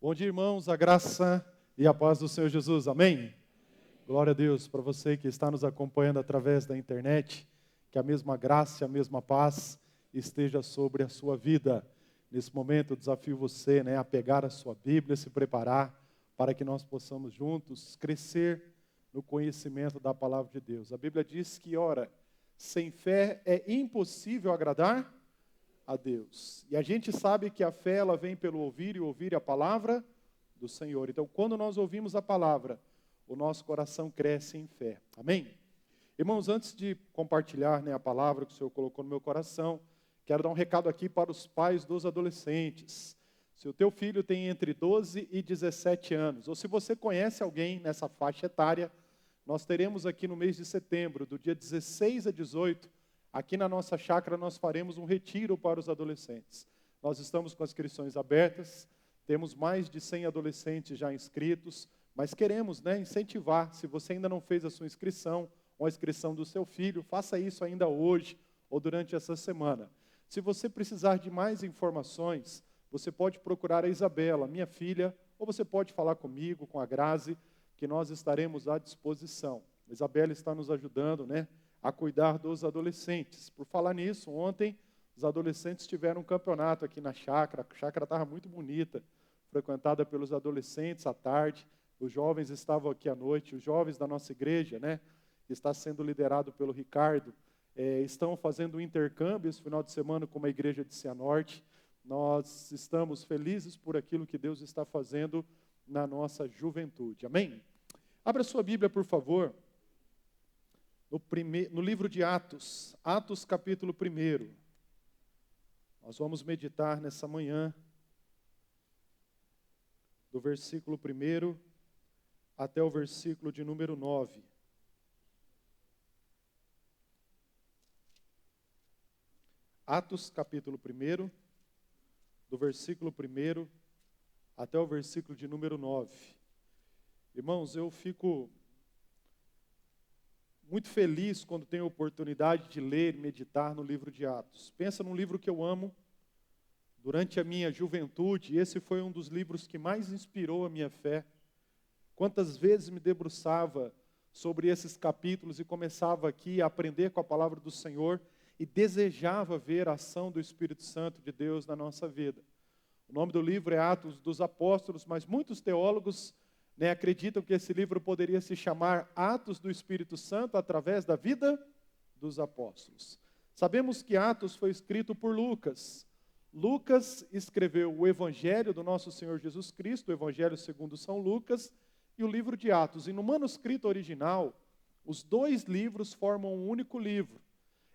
Bom dia, irmãos, a graça e a paz do Senhor Jesus, amém? Glória a Deus, para você que está nos acompanhando através da internet, que a mesma graça e a mesma paz esteja sobre a sua vida. Nesse momento eu desafio você, a pegar a sua Bíblia, se preparar para que nós possamos juntos crescer no conhecimento da palavra de Deus. A Bíblia diz que, ora, sem fé é impossível agradar a Deus. E a gente sabe que a fé ela vem pelo ouvir e ouvir a palavra do Senhor. Então, quando nós ouvimos a palavra, o nosso coração cresce em fé. Amém? Irmãos, antes de compartilhar a palavra que o Senhor colocou no meu coração, quero dar um recado aqui para os pais dos adolescentes. Se o teu filho tem entre 12 e 17 anos, ou se você conhece alguém nessa faixa etária, nós teremos aqui no mês de setembro, do dia 16 a 18, aqui na nossa chácara nós faremos um retiro para os adolescentes. Nós estamos com as inscrições abertas, temos mais de 100 adolescentes já inscritos, mas queremos incentivar, se você ainda não fez a sua inscrição, ou a inscrição do seu filho, faça isso ainda hoje ou durante essa semana. Se você precisar de mais informações, você pode procurar a Isabela, minha filha, ou você pode falar comigo, com a Grazi, que nós estaremos à disposição. A Isabela está nos ajudando, a cuidar dos adolescentes. Por falar nisso, ontem os adolescentes tiveram um campeonato aqui na chácara. A chácara estava muito bonita, frequentada pelos adolescentes à tarde. Os jovens estavam aqui à noite. Os jovens da nossa igreja, que está sendo liderado pelo Ricardo, estão fazendo um intercâmbio esse final de semana com uma igreja de Cianorte. Nós estamos felizes por aquilo que Deus está fazendo na nossa juventude. Amém? Abra sua Bíblia, por favor. No livro de Atos, Atos capítulo 1. Nós vamos meditar nessa manhã, do versículo 1 até o versículo de número 9. Atos capítulo 1, do versículo 1 até o versículo de número 9. Irmãos, eu fico muito feliz quando tenho a oportunidade de ler e meditar no livro de Atos. Pensa num livro que eu amo. Durante a minha juventude, esse foi um dos livros que mais inspirou a minha fé. Quantas vezes me debruçava sobre esses capítulos e começava aqui a aprender com a palavra do Senhor e desejava ver a ação do Espírito Santo de Deus na nossa vida. O nome do livro é Atos dos Apóstolos, mas muitos teólogos acreditam que esse livro poderia se chamar Atos do Espírito Santo através da vida dos apóstolos. Sabemos que Atos foi escrito por Lucas. Lucas escreveu o Evangelho do nosso Senhor Jesus Cristo, o Evangelho segundo São Lucas, e o livro de Atos. E no manuscrito original, os dois livros formam um único livro.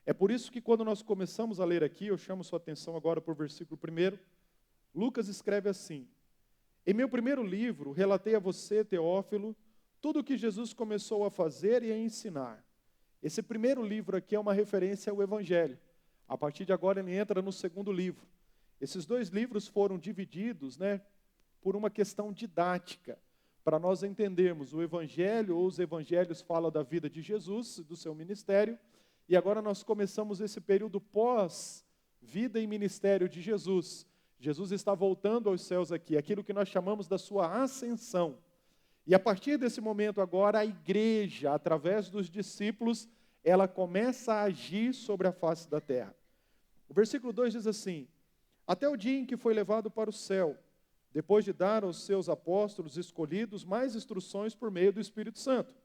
É por isso que quando nós começamos a ler aqui, eu chamo sua atenção agora para o versículo 1, Lucas escreve assim: em meu primeiro livro, relatei a você, Teófilo, tudo o que Jesus começou a fazer e a ensinar. Esse primeiro livro aqui é uma referência ao Evangelho. A partir de agora ele entra no segundo livro. Esses dois livros foram divididos, por uma questão didática, para nós entendermos o Evangelho, ou os Evangelhos falam da vida de Jesus, do seu ministério, e agora nós começamos esse período pós-vida e ministério de Jesus. Jesus está voltando aos céus aqui, aquilo que nós chamamos da sua ascensão. E a partir desse momento agora, a igreja, através dos discípulos, ela começa a agir sobre a face da terra. O versículo 2 diz assim: até o dia em que foi levado para o céu, depois de dar aos seus apóstolos escolhidos mais instruções por meio do Espírito Santo.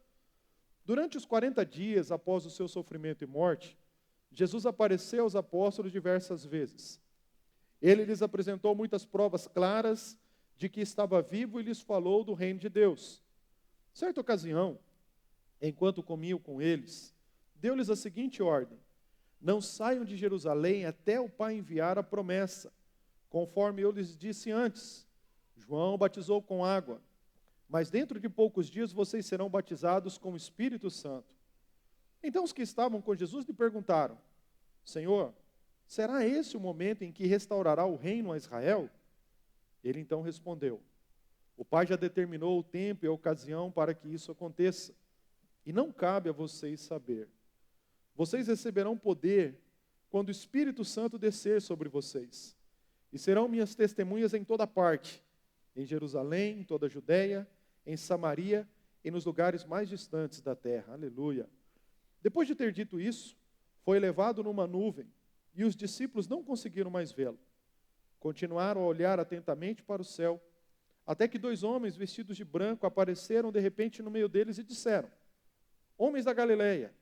Durante os 40 dias após o seu sofrimento e morte, Jesus apareceu aos apóstolos diversas vezes. Ele lhes apresentou muitas provas claras de que estava vivo e lhes falou do reino de Deus. Certa ocasião, enquanto comiam com eles, deu-lhes a seguinte ordem: não saiam de Jerusalém até o Pai enviar a promessa, conforme eu lhes disse antes. João batizou com água, mas dentro de poucos dias vocês serão batizados com o Espírito Santo. Então os que estavam com Jesus lhe perguntaram: Senhor, será esse o momento em que restaurará o reino a Israel? Ele então respondeu: o Pai já determinou o tempo e a ocasião para que isso aconteça, e não cabe a vocês saber. Vocês receberão poder quando o Espírito Santo descer sobre vocês, e serão minhas testemunhas em toda parte, em Jerusalém, em toda a Judéia, em Samaria e nos lugares mais distantes da terra. Aleluia. Depois de ter dito isso, foi levado numa nuvem, e os discípulos não conseguiram mais vê-lo. Continuaram a olhar atentamente para o céu, até que 2 homens vestidos de branco apareceram de repente no meio deles e disseram: Homens da Galileia,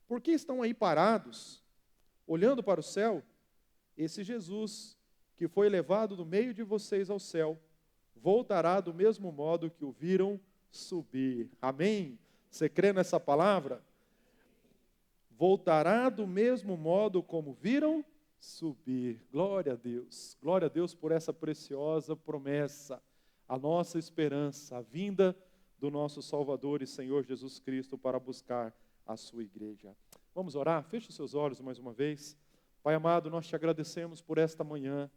por que estão aí parados, olhando para o céu? Esse Jesus, que foi levado do meio de vocês ao céu, voltará do mesmo modo que o viram subir. Amém? Você crê nessa palavra? Voltará do mesmo modo como viram subir. Glória a Deus por essa preciosa promessa, a nossa esperança, a vinda do nosso Salvador e Senhor Jesus Cristo para buscar a sua igreja. Vamos orar? Feche os seus olhos mais uma vez. Pai amado, nós te agradecemos por esta manhã,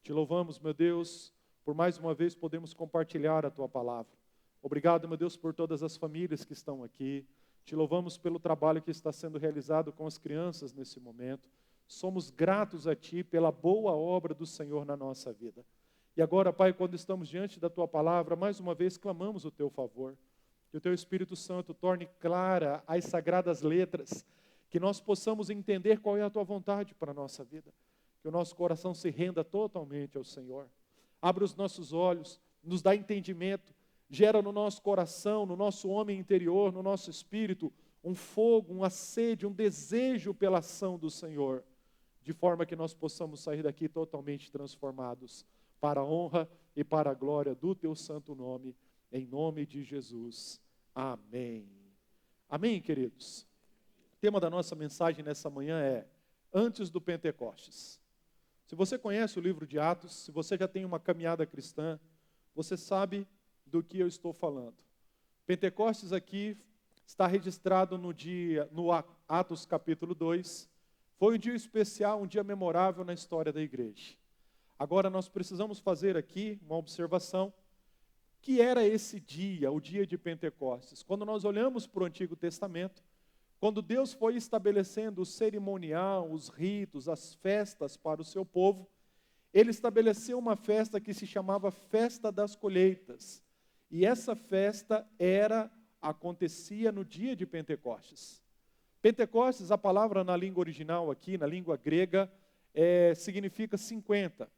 te louvamos, meu Deus, por mais uma vez podemos compartilhar a tua palavra. Obrigado, meu Deus, por todas as famílias que estão aqui. Te louvamos pelo trabalho que está sendo realizado com as crianças nesse momento. Somos gratos a Ti pela boa obra do Senhor na nossa vida. E agora, Pai, quando estamos diante da Tua palavra, mais uma vez clamamos o Teu favor. Que o Teu Espírito Santo torne clara as sagradas letras, que nós possamos entender qual é a Tua vontade para a nossa vida. Que o nosso coração se renda totalmente ao Senhor. Abra os nossos olhos, nos dá entendimento, gera no nosso coração, no nosso homem interior, no nosso espírito, um fogo, uma sede, um desejo pela ação do Senhor, de forma que nós possamos sair daqui totalmente transformados, para a honra e para a glória do Teu santo nome, em nome de Jesus. Amém. Amém, queridos? O tema da nossa mensagem nessa manhã é Antes do Pentecostes. Se você conhece o livro de Atos, se você já tem uma caminhada cristã, você sabe do que eu estou falando. Pentecostes aqui está registrado no Atos capítulo 2. Foi um dia especial, um dia memorável na história da igreja. Agora nós precisamos fazer aqui uma observação. Que era esse dia, o dia de Pentecostes? Quando nós olhamos para o Antigo Testamento, quando Deus foi estabelecendo o cerimonial, os ritos, as festas para o seu povo, Ele estabeleceu uma festa que se chamava Festa das Colheitas. E essa festa acontecia no dia de Pentecostes. Pentecostes, a palavra na língua original aqui, na língua grega, significa 50.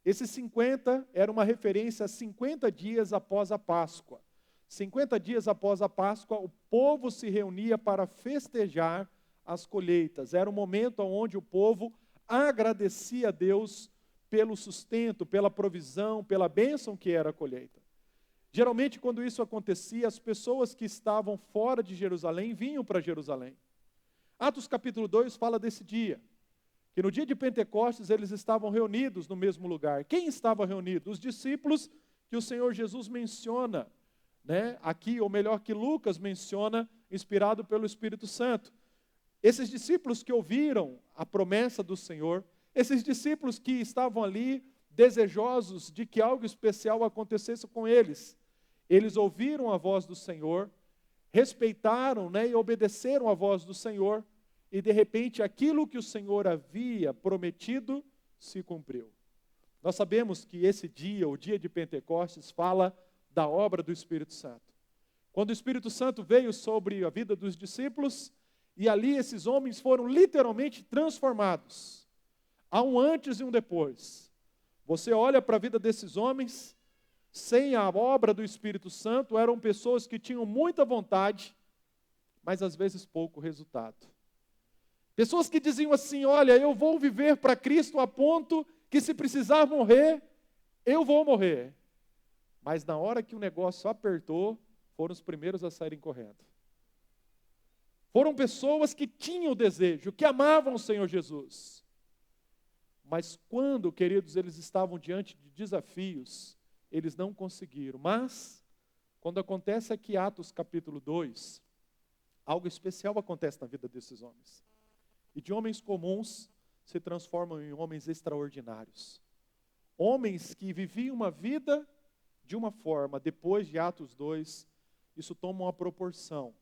Esse 50 era uma referência a 50 dias após a Páscoa. 50 dias após a Páscoa, o povo se reunia para festejar as colheitas. Era um momento onde o povo agradecia a Deus pelo sustento, pela provisão, pela bênção que era a colheita. Geralmente, quando isso acontecia, as pessoas que estavam fora de Jerusalém vinham para Jerusalém. Atos capítulo 2 fala desse dia, que no dia de Pentecostes eles estavam reunidos no mesmo lugar. Quem estava reunido? Os discípulos que o Senhor Jesus menciona, aqui, ou melhor, que Lucas menciona, inspirado pelo Espírito Santo. Esses discípulos que ouviram a promessa do Senhor, esses discípulos que estavam ali desejosos de que algo especial acontecesse com eles. Eles ouviram a voz do Senhor, respeitaram e obedeceram a voz do Senhor, e de repente aquilo que o Senhor havia prometido se cumpriu. Nós sabemos que esse dia, o dia de Pentecostes, fala da obra do Espírito Santo. Quando o Espírito Santo veio sobre a vida dos discípulos, e ali esses homens foram literalmente transformados. Há um antes e um depois. Você olha para a vida desses homens, sem a obra do Espírito Santo, eram pessoas que tinham muita vontade, mas às vezes pouco resultado. Pessoas que diziam assim: olha, eu vou viver para Cristo a ponto que se precisar morrer, eu vou morrer. Mas na hora que o negócio apertou, foram os primeiros a saírem correndo. Foram pessoas que tinham o desejo, que amavam o Senhor Jesus. Mas quando, queridos, eles estavam diante de desafios, eles não conseguiram. Mas, quando acontece aqui Atos capítulo 2, algo especial acontece na vida desses homens. E de homens comuns se transformam em homens extraordinários. Homens que viviam uma vida de uma forma, depois de Atos 2, isso toma uma proporção.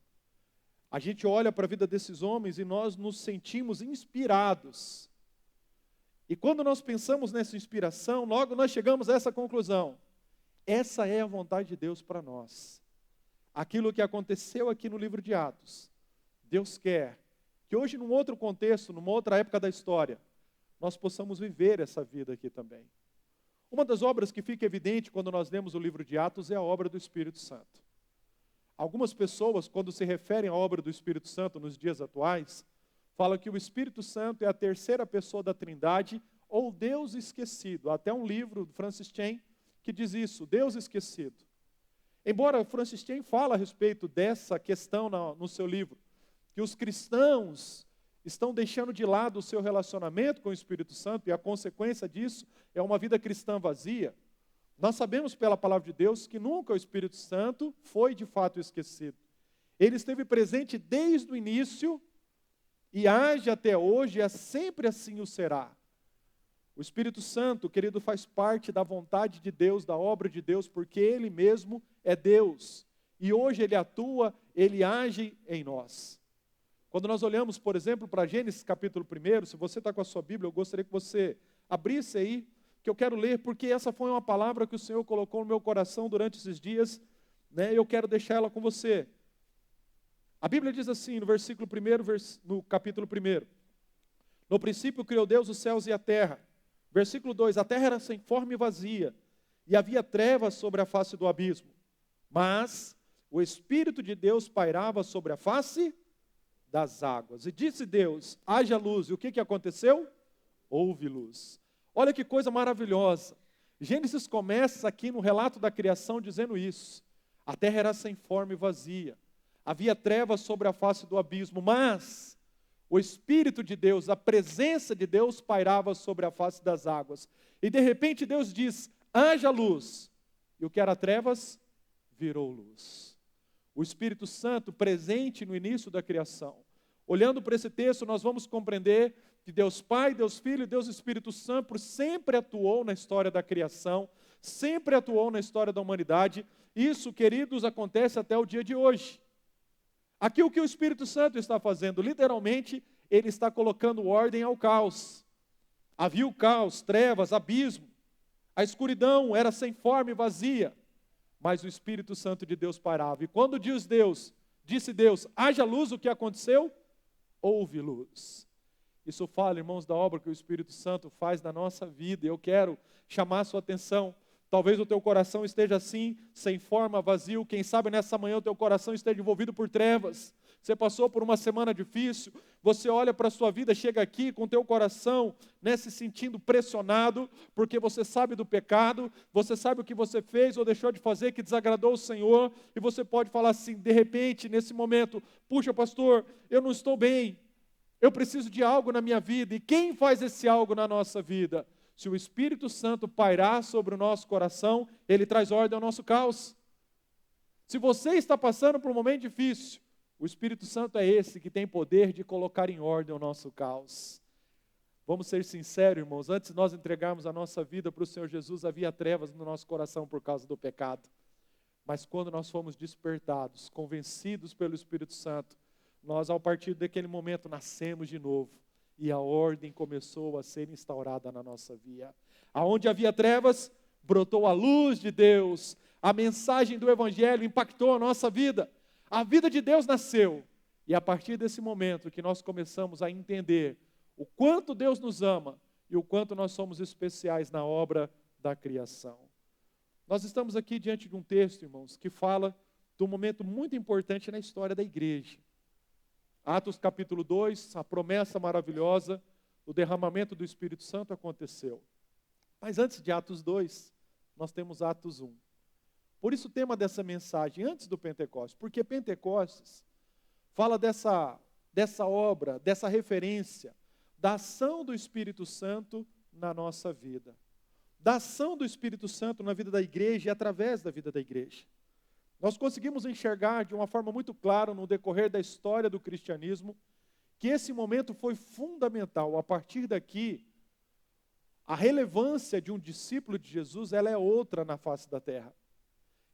A gente olha para a vida desses homens e nós nos sentimos inspirados. E quando nós pensamos nessa inspiração, logo nós chegamos a essa conclusão. Essa é a vontade de Deus para nós. Aquilo que aconteceu aqui no livro de Atos, Deus quer que hoje, num outro contexto, numa outra época da história, nós possamos viver essa vida aqui também. Uma das obras que fica evidente quando nós lemos o livro de Atos é a obra do Espírito Santo. Algumas pessoas, quando se referem à obra do Espírito Santo nos dias atuais, falam que o Espírito Santo é a terceira pessoa da Trindade, ou Deus esquecido. Há até um livro do Francis Chan que diz isso, Deus esquecido. Embora Francis Chan fale a respeito dessa questão no seu livro, que os cristãos estão deixando de lado o seu relacionamento com o Espírito Santo, e a consequência disso é uma vida cristã vazia. Nós sabemos pela palavra de Deus que nunca o Espírito Santo foi de fato esquecido. Ele esteve presente desde o início e age até hoje, e sempre assim o será. O Espírito Santo, querido, faz parte da vontade de Deus, da obra de Deus, porque Ele mesmo é Deus. E hoje Ele atua, Ele age em nós. Quando nós olhamos, por exemplo, para Gênesis capítulo 1, se você está com a sua Bíblia, eu gostaria que você abrisse aí, que eu quero ler, porque essa foi uma palavra que o Senhor colocou no meu coração durante esses dias, né? Eu quero deixar ela com você. A Bíblia diz assim, no versículo 1, no capítulo 1, no princípio criou Deus os céus e a terra. Versículo 2, a terra era sem forma e vazia, e havia trevas sobre a face do abismo, mas o Espírito de Deus pairava sobre a face das águas. E disse Deus, haja luz. E o que aconteceu? Houve luz. Olha que coisa maravilhosa. Gênesis começa aqui no relato da criação dizendo isso. A terra era sem forma e vazia. Havia trevas sobre a face do abismo, mas o Espírito de Deus, a presença de Deus pairava sobre a face das águas. E de repente Deus diz, haja luz. E o que era trevas, virou luz. O Espírito Santo presente no início da criação. Olhando para esse texto, nós vamos compreender que Deus Pai, Deus Filho e Deus Espírito Santo sempre atuou na história da criação, sempre atuou na história da humanidade. Isso, queridos, acontece até o dia de hoje. Aqui o que o Espírito Santo está fazendo, literalmente, ele está colocando ordem ao caos. Havia o caos, trevas, abismo. A escuridão era sem forma e vazia. Mas o Espírito Santo de Deus parava. E quando disse Deus, haja luz, o que aconteceu? Houve luz. Isso fala, irmãos, da obra que o Espírito Santo faz na nossa vida. E eu quero chamar a sua atenção. Talvez o teu coração esteja assim, sem forma, vazio. Quem sabe nessa manhã o teu coração esteja envolvido por trevas. Você passou por uma semana difícil. Você olha para a sua vida, chega aqui com o teu coração, né, se sentindo pressionado, porque você sabe do pecado, você sabe o que você fez ou deixou de fazer que desagradou o Senhor. E você pode falar assim, de repente, nesse momento, puxa pastor, eu não estou bem. Eu preciso de algo na minha vida. E quem faz esse algo na nossa vida? Se o Espírito Santo pairar sobre o nosso coração, ele traz ordem ao nosso caos. Se você está passando por um momento difícil, o Espírito Santo é esse que tem poder de colocar em ordem o nosso caos. Vamos ser sinceros, irmãos, antes de nós entregarmos a nossa vida para o Senhor Jesus, havia trevas no nosso coração por causa do pecado. Mas quando nós fomos despertados, convencidos pelo Espírito Santo, nós, a partir daquele momento, nascemos de novo. E a ordem começou a ser instaurada na nossa vida. Aonde havia trevas, brotou a luz de Deus. A mensagem do Evangelho impactou a nossa vida. A vida de Deus nasceu. E a partir desse momento que nós começamos a entender o quanto Deus nos ama e o quanto nós somos especiais na obra da criação. Nós estamos aqui diante de um texto, irmãos, que fala de um momento muito importante na história da igreja. Atos capítulo 2, a promessa maravilhosa, o derramamento do Espírito Santo aconteceu. Mas antes de Atos 2, nós temos Atos 1. Por isso o tema dessa mensagem, antes do Pentecostes, porque Pentecostes fala dessa obra, dessa referência, da ação do Espírito Santo na nossa vida. Da ação do Espírito Santo na vida da igreja e através da vida da igreja. Nós conseguimos enxergar de uma forma muito clara no decorrer da história do cristianismo que esse momento foi fundamental. A partir daqui, a relevância de um discípulo de Jesus, ela é outra na face da terra.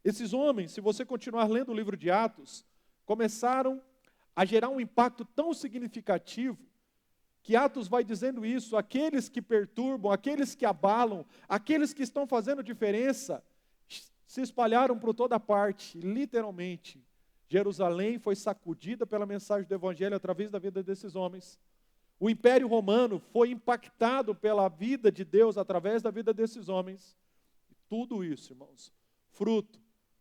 Esses homens, se você continuar lendo o livro de Atos, começaram a gerar um impacto tão significativo que Atos vai dizendo isso, aqueles que perturbam, aqueles que abalam, aqueles que estão fazendo diferença, se espalharam por toda parte, literalmente. Jerusalém foi sacudida pela mensagem do Evangelho através da vida desses homens. O Império Romano foi impactado pela vida de Deus através da vida desses homens. E tudo isso, irmãos, fruto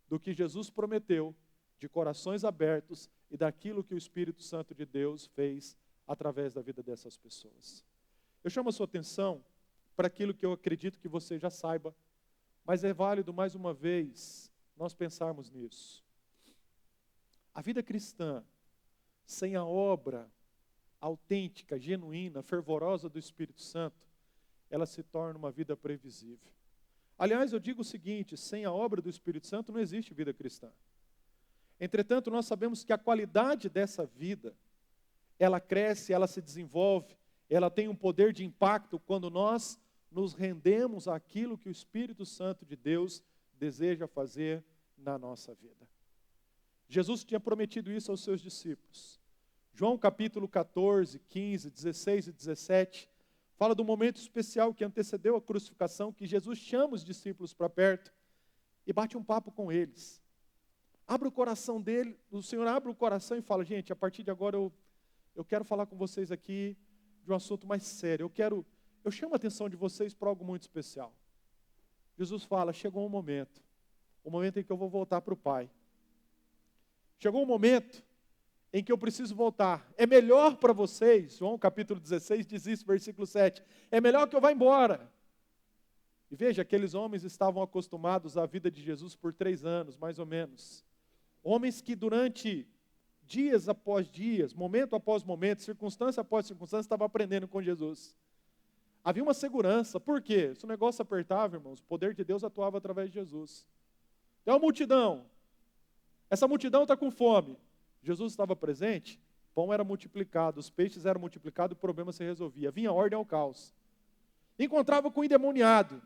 do que Jesus prometeu, de corações abertos e daquilo que o Espírito Santo de Deus fez através da vida dessas pessoas. Eu chamo a sua atenção para aquilo que eu acredito que você já saiba, mas é válido mais uma vez nós pensarmos nisso. A vida cristã, sem a obra autêntica, genuína, fervorosa do Espírito Santo, ela se torna uma vida previsível. Aliás, eu digo o seguinte, sem a obra do Espírito Santo não existe vida cristã. Entretanto, nós sabemos que a qualidade dessa vida, ela cresce, ela se desenvolve, ela tem um poder de impacto quando nós nos rendemos àquilo que o Espírito Santo de Deus deseja fazer na nossa vida. Jesus tinha prometido isso aos seus discípulos. João capítulo 14, 15, 16 e 17, fala do momento especial que antecedeu a crucificação, que Jesus chama os discípulos para perto e bate um papo com eles. Abre o coração dele, o Senhor abre o coração e fala, gente, a partir de agora eu quero falar com vocês aqui de um assunto mais sério. Eu chamo a atenção de vocês para algo muito especial. Jesus fala, chegou um momento em que eu vou voltar para o Pai. Chegou um momento em que eu preciso voltar. É melhor para vocês, João capítulo 16 diz isso, versículo 7, é melhor que eu vá embora. E veja, aqueles homens estavam acostumados à vida de Jesus por 3 anos, mais ou menos. Homens que durante dias após dias, momento após momento, circunstância após circunstância, estavam aprendendo com Jesus. Havia uma segurança. Por quê? Se o negócio apertava, irmãos, o poder de Deus atuava através de Jesus. Tem uma multidão. Essa multidão está com fome. Jesus estava presente, pão era multiplicado, os peixes eram multiplicados, o problema se resolvia. Vinha ordem ao caos. Encontrava com o endemoniado.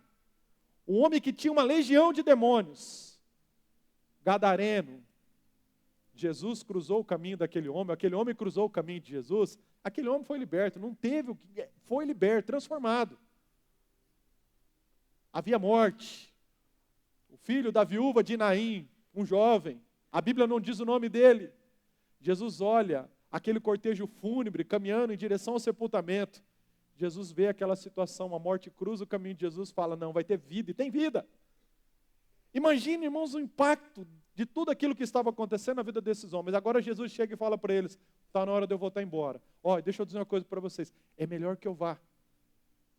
Um homem que tinha uma legião de demônios. Gadareno. Jesus cruzou o caminho daquele homem, aquele homem cruzou o caminho de Jesus, aquele homem foi liberto, foi liberto, transformado. Havia morte. O filho da viúva de Naim, um jovem, a Bíblia não diz o nome dele. Jesus olha aquele cortejo fúnebre caminhando em direção ao sepultamento. Jesus vê aquela situação, a morte cruza o caminho de Jesus, fala, não, vai ter vida, e tem vida. Imagine, irmãos, o impacto de tudo aquilo que estava acontecendo na vida desses homens. Agora Jesus chega e fala para eles, está na hora de eu voltar embora. Olha, deixa eu dizer uma coisa para vocês, é melhor que eu vá.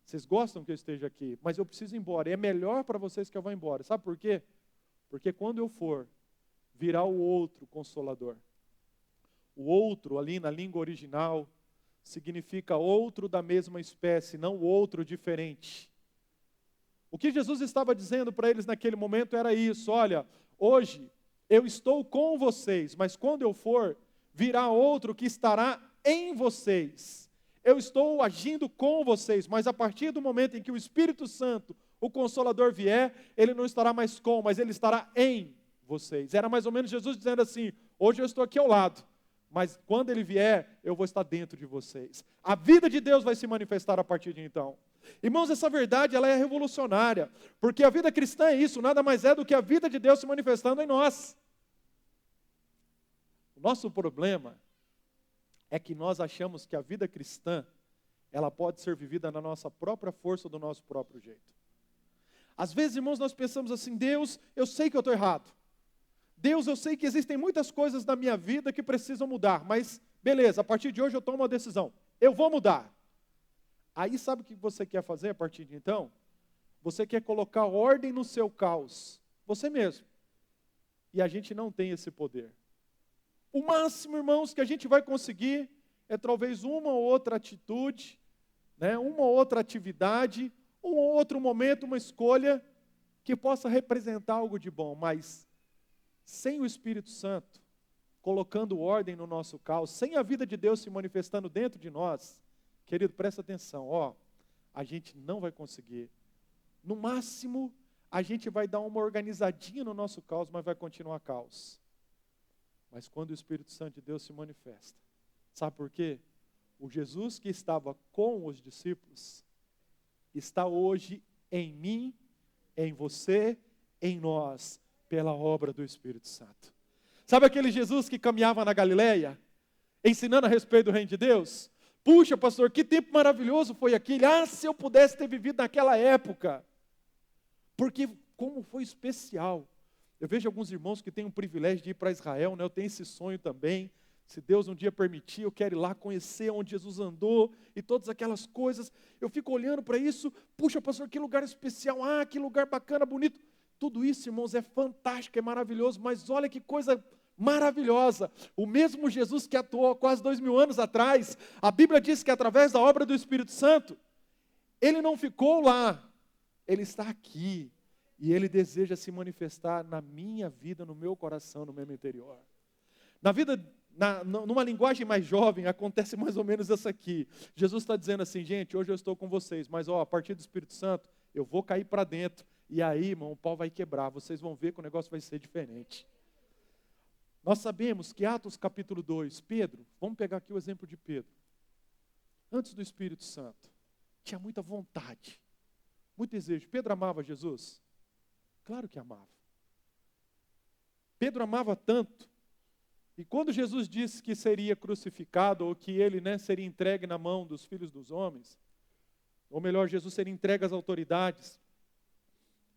Vocês gostam que eu esteja aqui, mas eu preciso ir embora. É melhor para vocês que eu vá embora. Sabe por quê? Porque quando eu for, virá o outro Consolador. O outro, ali na língua original, significa outro da mesma espécie, não outro diferente. O que Jesus estava dizendo para eles naquele momento era isso, olha, hoje eu estou com vocês, mas quando eu for, virá outro que estará em vocês. Eu estou agindo com vocês, mas a partir do momento em que o Espírito Santo, o Consolador vier, ele não estará mais com, mas ele estará em vocês. Era mais ou menos Jesus dizendo assim, hoje eu estou aqui ao lado, mas quando ele vier, eu vou estar dentro de vocês. A vida de Deus vai se manifestar a partir de então. Irmãos, essa verdade ela é revolucionária, porque a vida cristã é isso, nada mais é do que a vida de Deus se manifestando em nós. O nosso problema é que nós achamos que a vida cristã, ela pode ser vivida na nossa própria força, do nosso próprio jeito. Às vezes, irmãos, nós pensamos assim, Deus, eu sei que eu estou errado. Deus, eu sei que existem muitas coisas na minha vida que precisam mudar, mas beleza, a partir de hoje eu tomo uma decisão, eu vou mudar. Aí sabe o que você quer fazer a partir de então? Você quer colocar ordem no seu caos, você mesmo. E a gente não tem esse poder. O máximo, irmãos, que a gente vai conseguir é talvez uma ou outra atitude, uma ou outra atividade, um ou outro momento, uma escolha que possa representar algo de bom, mas sem o Espírito Santo colocando ordem no nosso caos, sem a vida de Deus se manifestando dentro de nós, querido, presta atenção, a gente não vai conseguir. No máximo, a gente vai dar uma organizadinha no nosso caos, mas vai continuar caos. Mas quando o Espírito Santo de Deus se manifesta, sabe por quê? O Jesus que estava com os discípulos, está hoje em mim, em você, em nós. pela obra do Espírito Santo. Sabe aquele Jesus que caminhava na Galileia, ensinando a respeito do reino de Deus? Puxa, pastor, que tempo maravilhoso foi aquele. Se eu pudesse ter vivido naquela época. Porque como foi especial. Eu vejo alguns irmãos que têm o privilégio de ir para Israel, né? Eu tenho esse sonho também. Se Deus um dia permitir, eu quero ir lá conhecer onde Jesus andou e todas aquelas coisas. Eu fico olhando para isso. Puxa, pastor, que lugar especial. Que lugar bacana, bonito. Tudo isso, irmãos, é fantástico, é maravilhoso. Mas olha que coisa maravilhosa. O mesmo Jesus que atuou há quase 2000 anos atrás, a Bíblia diz que através da obra do Espírito Santo, Ele não ficou lá. Ele está aqui. E Ele deseja se manifestar na minha vida, no meu coração, no meu interior. Na vida, numa linguagem mais jovem, acontece mais ou menos essa aqui. Jesus está dizendo assim, gente, hoje eu estou com vocês, mas a partir do Espírito Santo, eu vou cair para dentro. E aí, irmão, o pau vai quebrar. Vocês vão ver que o negócio vai ser diferente. Nós sabemos que Atos capítulo 2, Pedro, vamos pegar aqui o exemplo de Pedro. Antes do Espírito Santo, tinha muita vontade, muito desejo. Pedro amava Jesus? Claro que amava. Pedro amava tanto, e quando Jesus disse que seria crucificado, ou que ele seria entregue na mão dos filhos dos homens, ou melhor, Jesus seria entregue às autoridades,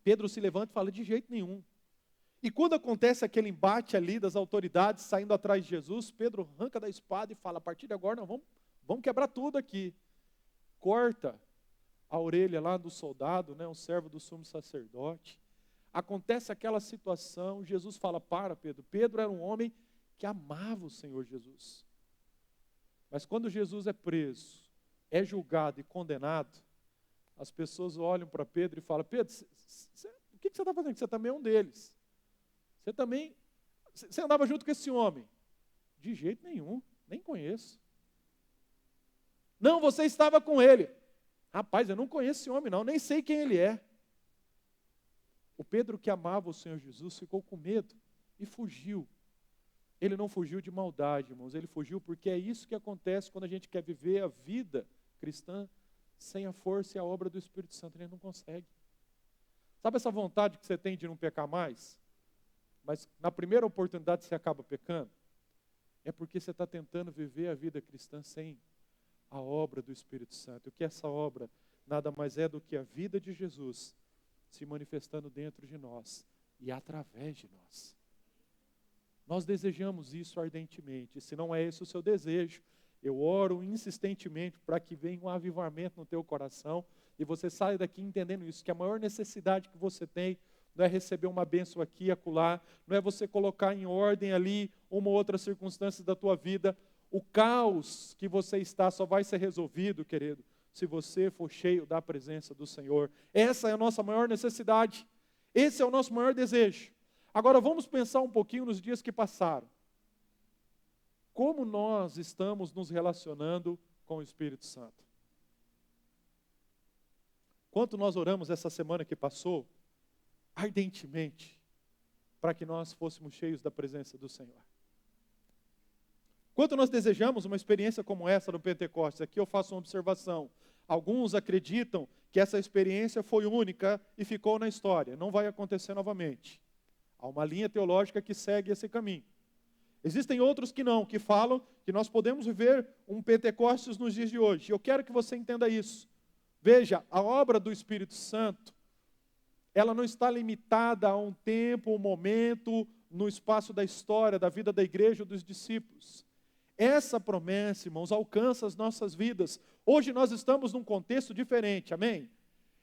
Pedro se levanta e fala, de jeito nenhum. E quando acontece aquele embate ali das autoridades saindo atrás de Jesus, Pedro arranca da espada e fala, a partir de agora, não, vamos quebrar tudo aqui. Corta a orelha lá do soldado, um servo do sumo sacerdote. Acontece aquela situação, Jesus fala, para Pedro. Pedro era um homem que amava o Senhor Jesus. Mas quando Jesus é preso, é julgado e condenado, as pessoas olham para Pedro e falam, Pedro, o que você está fazendo? Você também é um deles. Você andava junto com esse homem? De jeito nenhum, nem conheço. Não, você estava com ele. Rapaz, eu não conheço esse homem não, nem sei quem ele é. O Pedro que amava o Senhor Jesus ficou com medo e fugiu. Ele não fugiu de maldade, irmãos, ele fugiu porque é isso que acontece quando a gente quer viver a vida cristã sem a força e a obra do Espírito Santo, a gente não consegue. Sabe essa vontade que você tem de não pecar mais? Mas na primeira oportunidade você acaba pecando? É porque você está tentando viver a vida cristã sem a obra do Espírito Santo. O que essa obra nada mais é do que a vida de Jesus se manifestando dentro de nós e através de nós. Nós desejamos isso ardentemente. Se não é esse o seu desejo, eu oro insistentemente para que venha um avivamento no teu coração e você saia daqui entendendo isso, que a maior necessidade que você tem não é receber uma bênção aqui e acolá, não é você colocar em ordem ali uma ou outra circunstância da tua vida. O caos que você está só vai ser resolvido, querido, se você for cheio da presença do Senhor. Essa é a nossa maior necessidade. Esse é o nosso maior desejo. Agora vamos pensar um pouquinho nos dias que passaram. Como nós estamos nos relacionando com o Espírito Santo? Quanto nós oramos essa semana que passou, ardentemente, para que nós fôssemos cheios da presença do Senhor. Quanto nós desejamos uma experiência como essa no Pentecostes, aqui eu faço uma observação. Alguns acreditam que essa experiência foi única e ficou na história, não vai acontecer novamente. Há uma linha teológica que segue esse caminho. Existem outros que não, que falam que nós podemos viver um Pentecostes nos dias de hoje. Eu quero que você entenda isso. Veja, a obra do Espírito Santo, ela não está limitada a um tempo, um momento, no espaço da história, da vida da igreja ou dos discípulos. Essa promessa, irmãos, alcança as nossas vidas. Hoje nós estamos num contexto diferente, amém?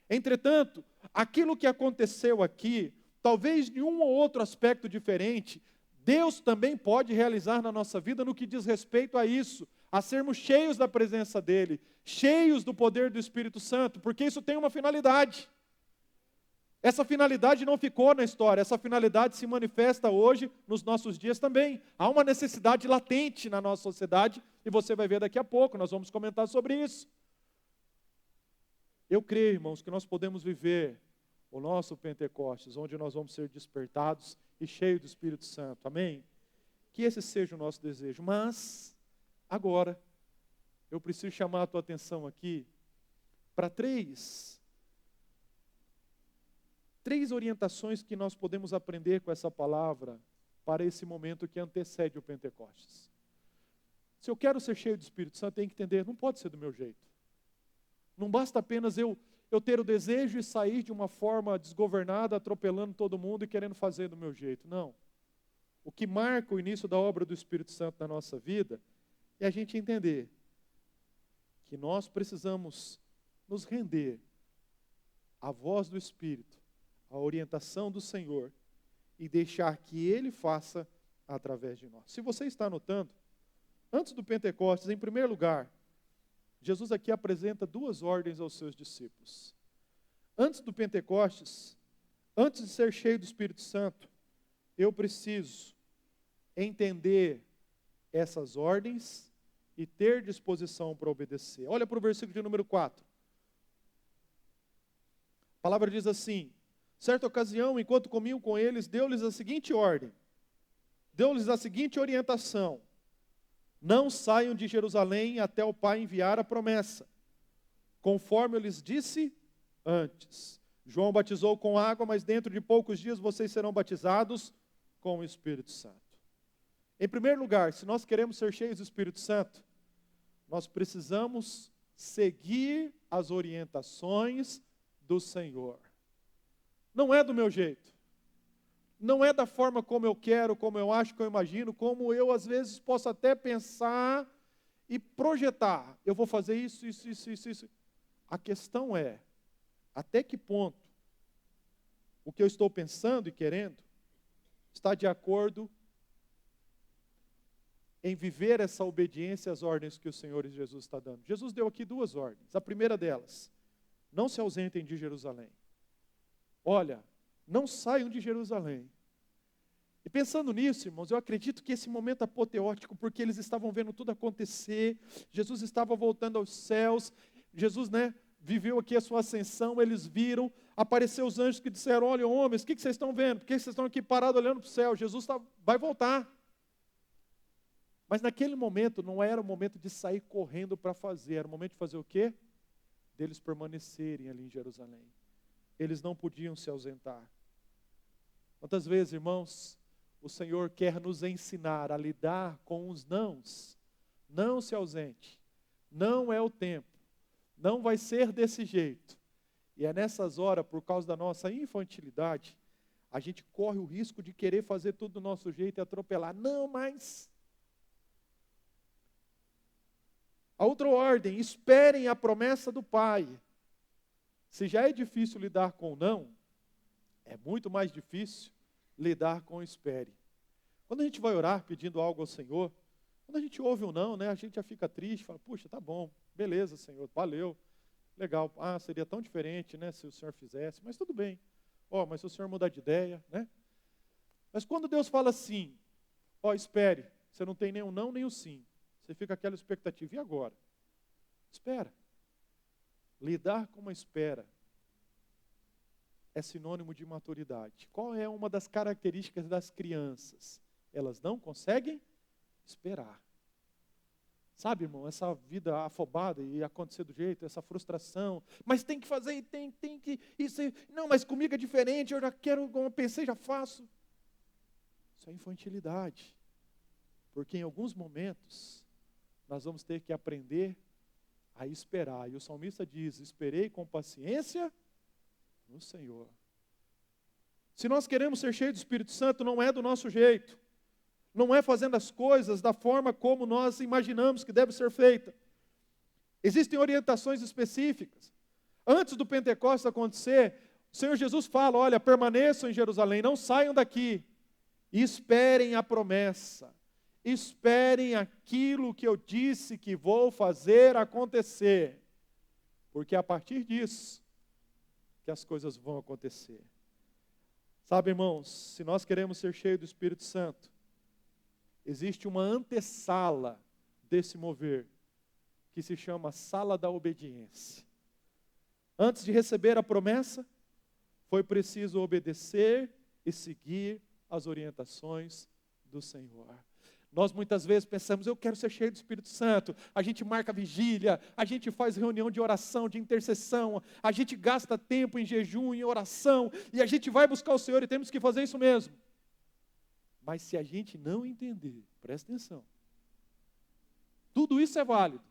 Entretanto, aquilo que aconteceu aqui, talvez em um ou outro aspecto diferente, Deus também pode realizar na nossa vida no que diz respeito a isso, a sermos cheios da presença dEle, cheios do poder do Espírito Santo, porque isso tem uma finalidade. Essa finalidade não ficou na história, essa finalidade se manifesta hoje, nos nossos dias também. Há uma necessidade latente na nossa sociedade, e você vai ver daqui a pouco, nós vamos comentar sobre isso. Eu creio, irmãos, que nós podemos viver o nosso Pentecostes, onde nós vamos ser despertados e cheios do Espírito Santo, amém? Que esse seja o nosso desejo, mas, agora, eu preciso chamar a tua atenção aqui para três 3 orientações que nós podemos aprender com essa palavra para esse momento que antecede o Pentecostes. Se eu quero ser cheio do Espírito Santo, eu tenho que entender, não pode ser do meu jeito. Não basta apenas eu ter o desejo e sair de uma forma desgovernada, atropelando todo mundo e querendo fazer do meu jeito. Não. O que marca o início da obra do Espírito Santo na nossa vida é a gente entender que nós precisamos nos render à voz do Espírito, à orientação do Senhor e deixar que Ele faça através de nós. Se você está anotando, antes do Pentecostes, em primeiro lugar, Jesus aqui apresenta 2 ordens aos seus discípulos. Antes do Pentecostes, antes de ser cheio do Espírito Santo, eu preciso entender essas ordens e ter disposição para obedecer. Olha para o versículo de número 4. A palavra diz assim: certa ocasião, enquanto comiam com eles, deu-lhes a seguinte ordem, deu-lhes a seguinte orientação: não saiam de Jerusalém até o Pai enviar a promessa, conforme eu lhes disse antes. João batizou com água, mas dentro de poucos dias vocês serão batizados com o Espírito Santo. Em primeiro lugar, se nós queremos ser cheios do Espírito Santo, nós precisamos seguir as orientações do Senhor. Não é do meu jeito. Não é da forma como eu quero, como eu acho, que eu imagino, como eu às vezes posso até pensar e projetar. Eu vou fazer isso. A questão é, até que ponto o que eu estou pensando e querendo está de acordo em viver essa obediência às ordens que o Senhor Jesus está dando. Jesus deu aqui 2 ordens. A primeira delas, não se ausentem de Jerusalém. Olha, não saiam de Jerusalém. E pensando nisso, irmãos, eu acredito que esse momento apoteótico, porque eles estavam vendo tudo acontecer, Jesus estava voltando aos céus, Jesus, viveu aqui a sua ascensão, eles viram, apareceu os anjos que disseram: olha, homens, o que vocês estão vendo? Por que vocês estão aqui parados olhando para o céu? Jesus vai voltar. Mas naquele momento não era o momento de sair correndo para fazer, era o momento de fazer o quê? Deles permanecerem ali em Jerusalém. Eles não podiam se ausentar. Quantas vezes, irmãos, o Senhor quer nos ensinar a lidar com os nãos? Não se ausente. Não é o tempo. Não vai ser desse jeito. E é nessas horas, por causa da nossa infantilidade, a gente corre o risco de querer fazer tudo do nosso jeito e atropelar. Não, mas... A outra ordem, esperem a promessa do Pai. Se já é difícil lidar com o não, é muito mais difícil lidar com o espere. Quando a gente vai orar pedindo algo ao Senhor, quando a gente ouve um não, a gente já fica triste, fala: puxa, tá bom, beleza, Senhor, valeu, legal. Seria tão diferente, se o Senhor fizesse, mas tudo bem. Mas se o Senhor mudar de ideia, Mas quando Deus fala assim: espere, você não tem nem o não nem o sim. Você fica aquela expectativa, e agora? Espera. Lidar com uma espera é sinônimo de maturidade. Qual é uma das características das crianças? Elas não conseguem esperar. Sabe, irmão, essa vida afobada e acontecer do jeito, essa frustração, mas tem que fazer e tem que, isso, não, mas comigo é diferente, eu já quero, como eu pensei, já faço. Isso é infantilidade. Porque em alguns momentos, nós vamos ter que aprender a esperar. E o salmista diz: esperei com paciência no Senhor. Se nós queremos ser cheios do Espírito Santo, não é do nosso jeito. Não é fazendo as coisas da forma como nós imaginamos que deve ser feita. Existem orientações específicas. Antes do Pentecostes acontecer, o Senhor Jesus fala: olha, permaneçam em Jerusalém, não saiam daqui. E esperem a promessa. Esperem aquilo que eu disse que vou fazer acontecer. Porque é a partir disso que as coisas vão acontecer. Sabe, irmãos, se nós queremos ser cheios do Espírito Santo, existe uma antessala desse mover, que se chama sala da obediência. Antes de receber a promessa, foi preciso obedecer e seguir as orientações do Senhor. Nós muitas vezes pensamos, eu quero ser cheio do Espírito Santo. A gente marca vigília, a gente faz reunião de oração, de intercessão, a gente gasta tempo em jejum, em oração, e a gente vai buscar o Senhor e temos que fazer isso mesmo. Mas se a gente não entender, presta atenção, tudo isso é válido,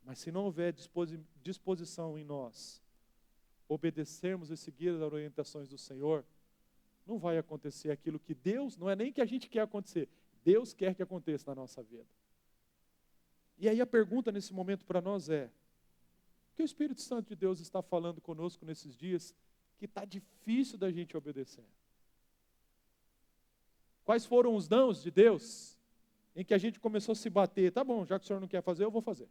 mas se não houver disposição em nós, obedecermos e seguir as orientações do Senhor, não vai acontecer aquilo que Deus, não é nem que a gente quer acontecer, Deus quer que aconteça na nossa vida. E aí a pergunta nesse momento para nós é, o que o Espírito Santo de Deus está falando conosco nesses dias que está difícil da gente obedecer? Quais foram os nãos de Deus em que a gente começou a se bater? Tá bom, já que o Senhor não quer fazer, eu vou fazer.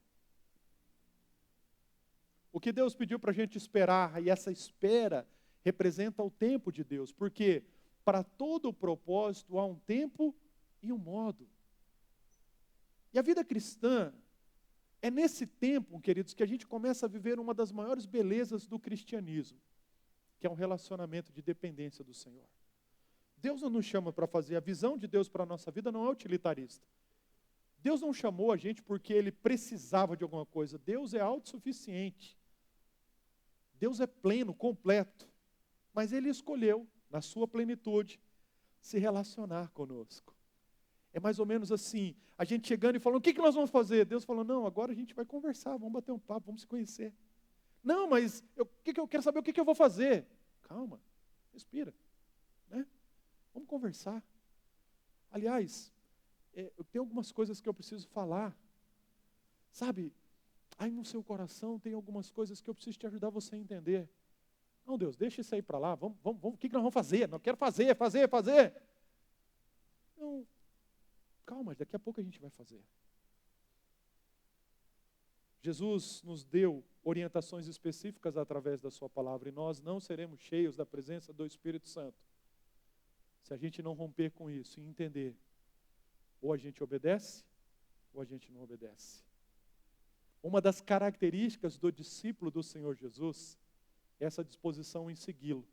O que Deus pediu para a gente esperar, e essa espera representa o tempo de Deus, porque para todo o propósito há um tempo e um modo. E a vida cristã é nesse tempo, queridos, que a gente começa a viver uma das maiores belezas do cristianismo, que é um relacionamento de dependência do Senhor. Deus não nos chama para fazer, a visão de Deus para a nossa vida não é utilitarista. Deus não chamou a gente porque Ele precisava de alguma coisa. Deus é autossuficiente. Deus é pleno, completo. Mas Ele escolheu, na sua plenitude, se relacionar conosco. É mais ou menos assim, a gente chegando e falando, o que nós vamos fazer? Deus falou, não, agora a gente vai conversar, vamos bater um papo, vamos se conhecer. Não, mas eu quero saber o que eu vou fazer. Calma, respira, né? Vamos conversar. Aliás, eu tenho algumas coisas que eu preciso falar. Sabe, aí no seu coração tem algumas coisas que eu preciso te ajudar você a entender. Não, Deus, deixa isso aí para lá, vamos, o que nós vamos fazer? Não quero fazer. Não, calma, daqui a pouco a gente vai fazer. Jesus nos deu orientações específicas através da sua palavra, e nós não seremos cheios da presença do Espírito Santo se a gente não romper com isso e entender, ou a gente obedece, ou a gente não obedece. Uma das características do discípulo do Senhor Jesus é essa disposição em segui-lo.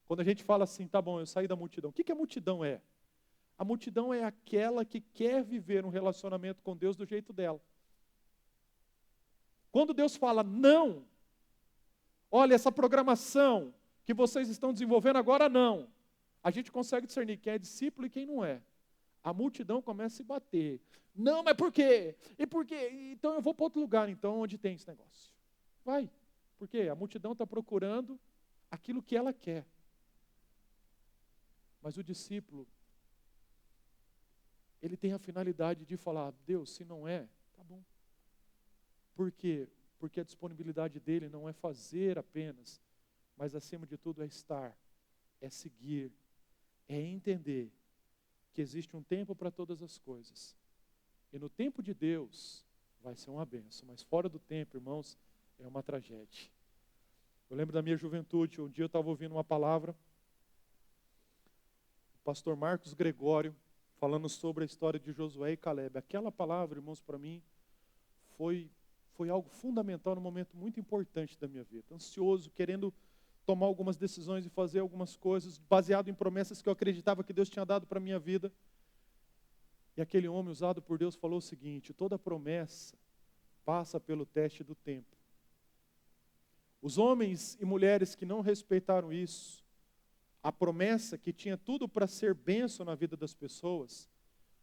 Quando a gente fala assim, tá bom, eu saí da multidão. O que a multidão é? A multidão é aquela que quer viver um relacionamento com Deus do jeito dela. Quando Deus fala, não, olha, essa programação que vocês estão desenvolvendo agora, não. A gente consegue discernir quem é discípulo e quem não é. A multidão começa a se bater. Não, mas por quê? E por quê? Então eu vou para outro lugar, então, onde tem esse negócio. Vai. Por quê? A multidão está procurando aquilo que ela quer. Mas o discípulo, ele tem a finalidade de falar, Deus, se não é, tá bom. Por quê? Porque a disponibilidade dele não é fazer apenas, mas acima de tudo é estar, é seguir, é entender que existe um tempo para todas as coisas. E no tempo de Deus vai ser uma bênção, mas fora do tempo, irmãos, é uma tragédia. Eu lembro da minha juventude, um dia eu estava ouvindo uma palavra, o pastor Marcos Gregório, falando sobre a história de Josué e Caleb. Aquela palavra, irmãos, para mim, foi algo fundamental num momento muito importante da minha vida. Ansioso, querendo tomar algumas decisões e fazer algumas coisas, baseado em promessas que eu acreditava que Deus tinha dado para a minha vida. E aquele homem usado por Deus falou o seguinte, toda promessa passa pelo teste do tempo. Os homens e mulheres que não respeitaram isso, a promessa que tinha tudo para ser bênção na vida das pessoas,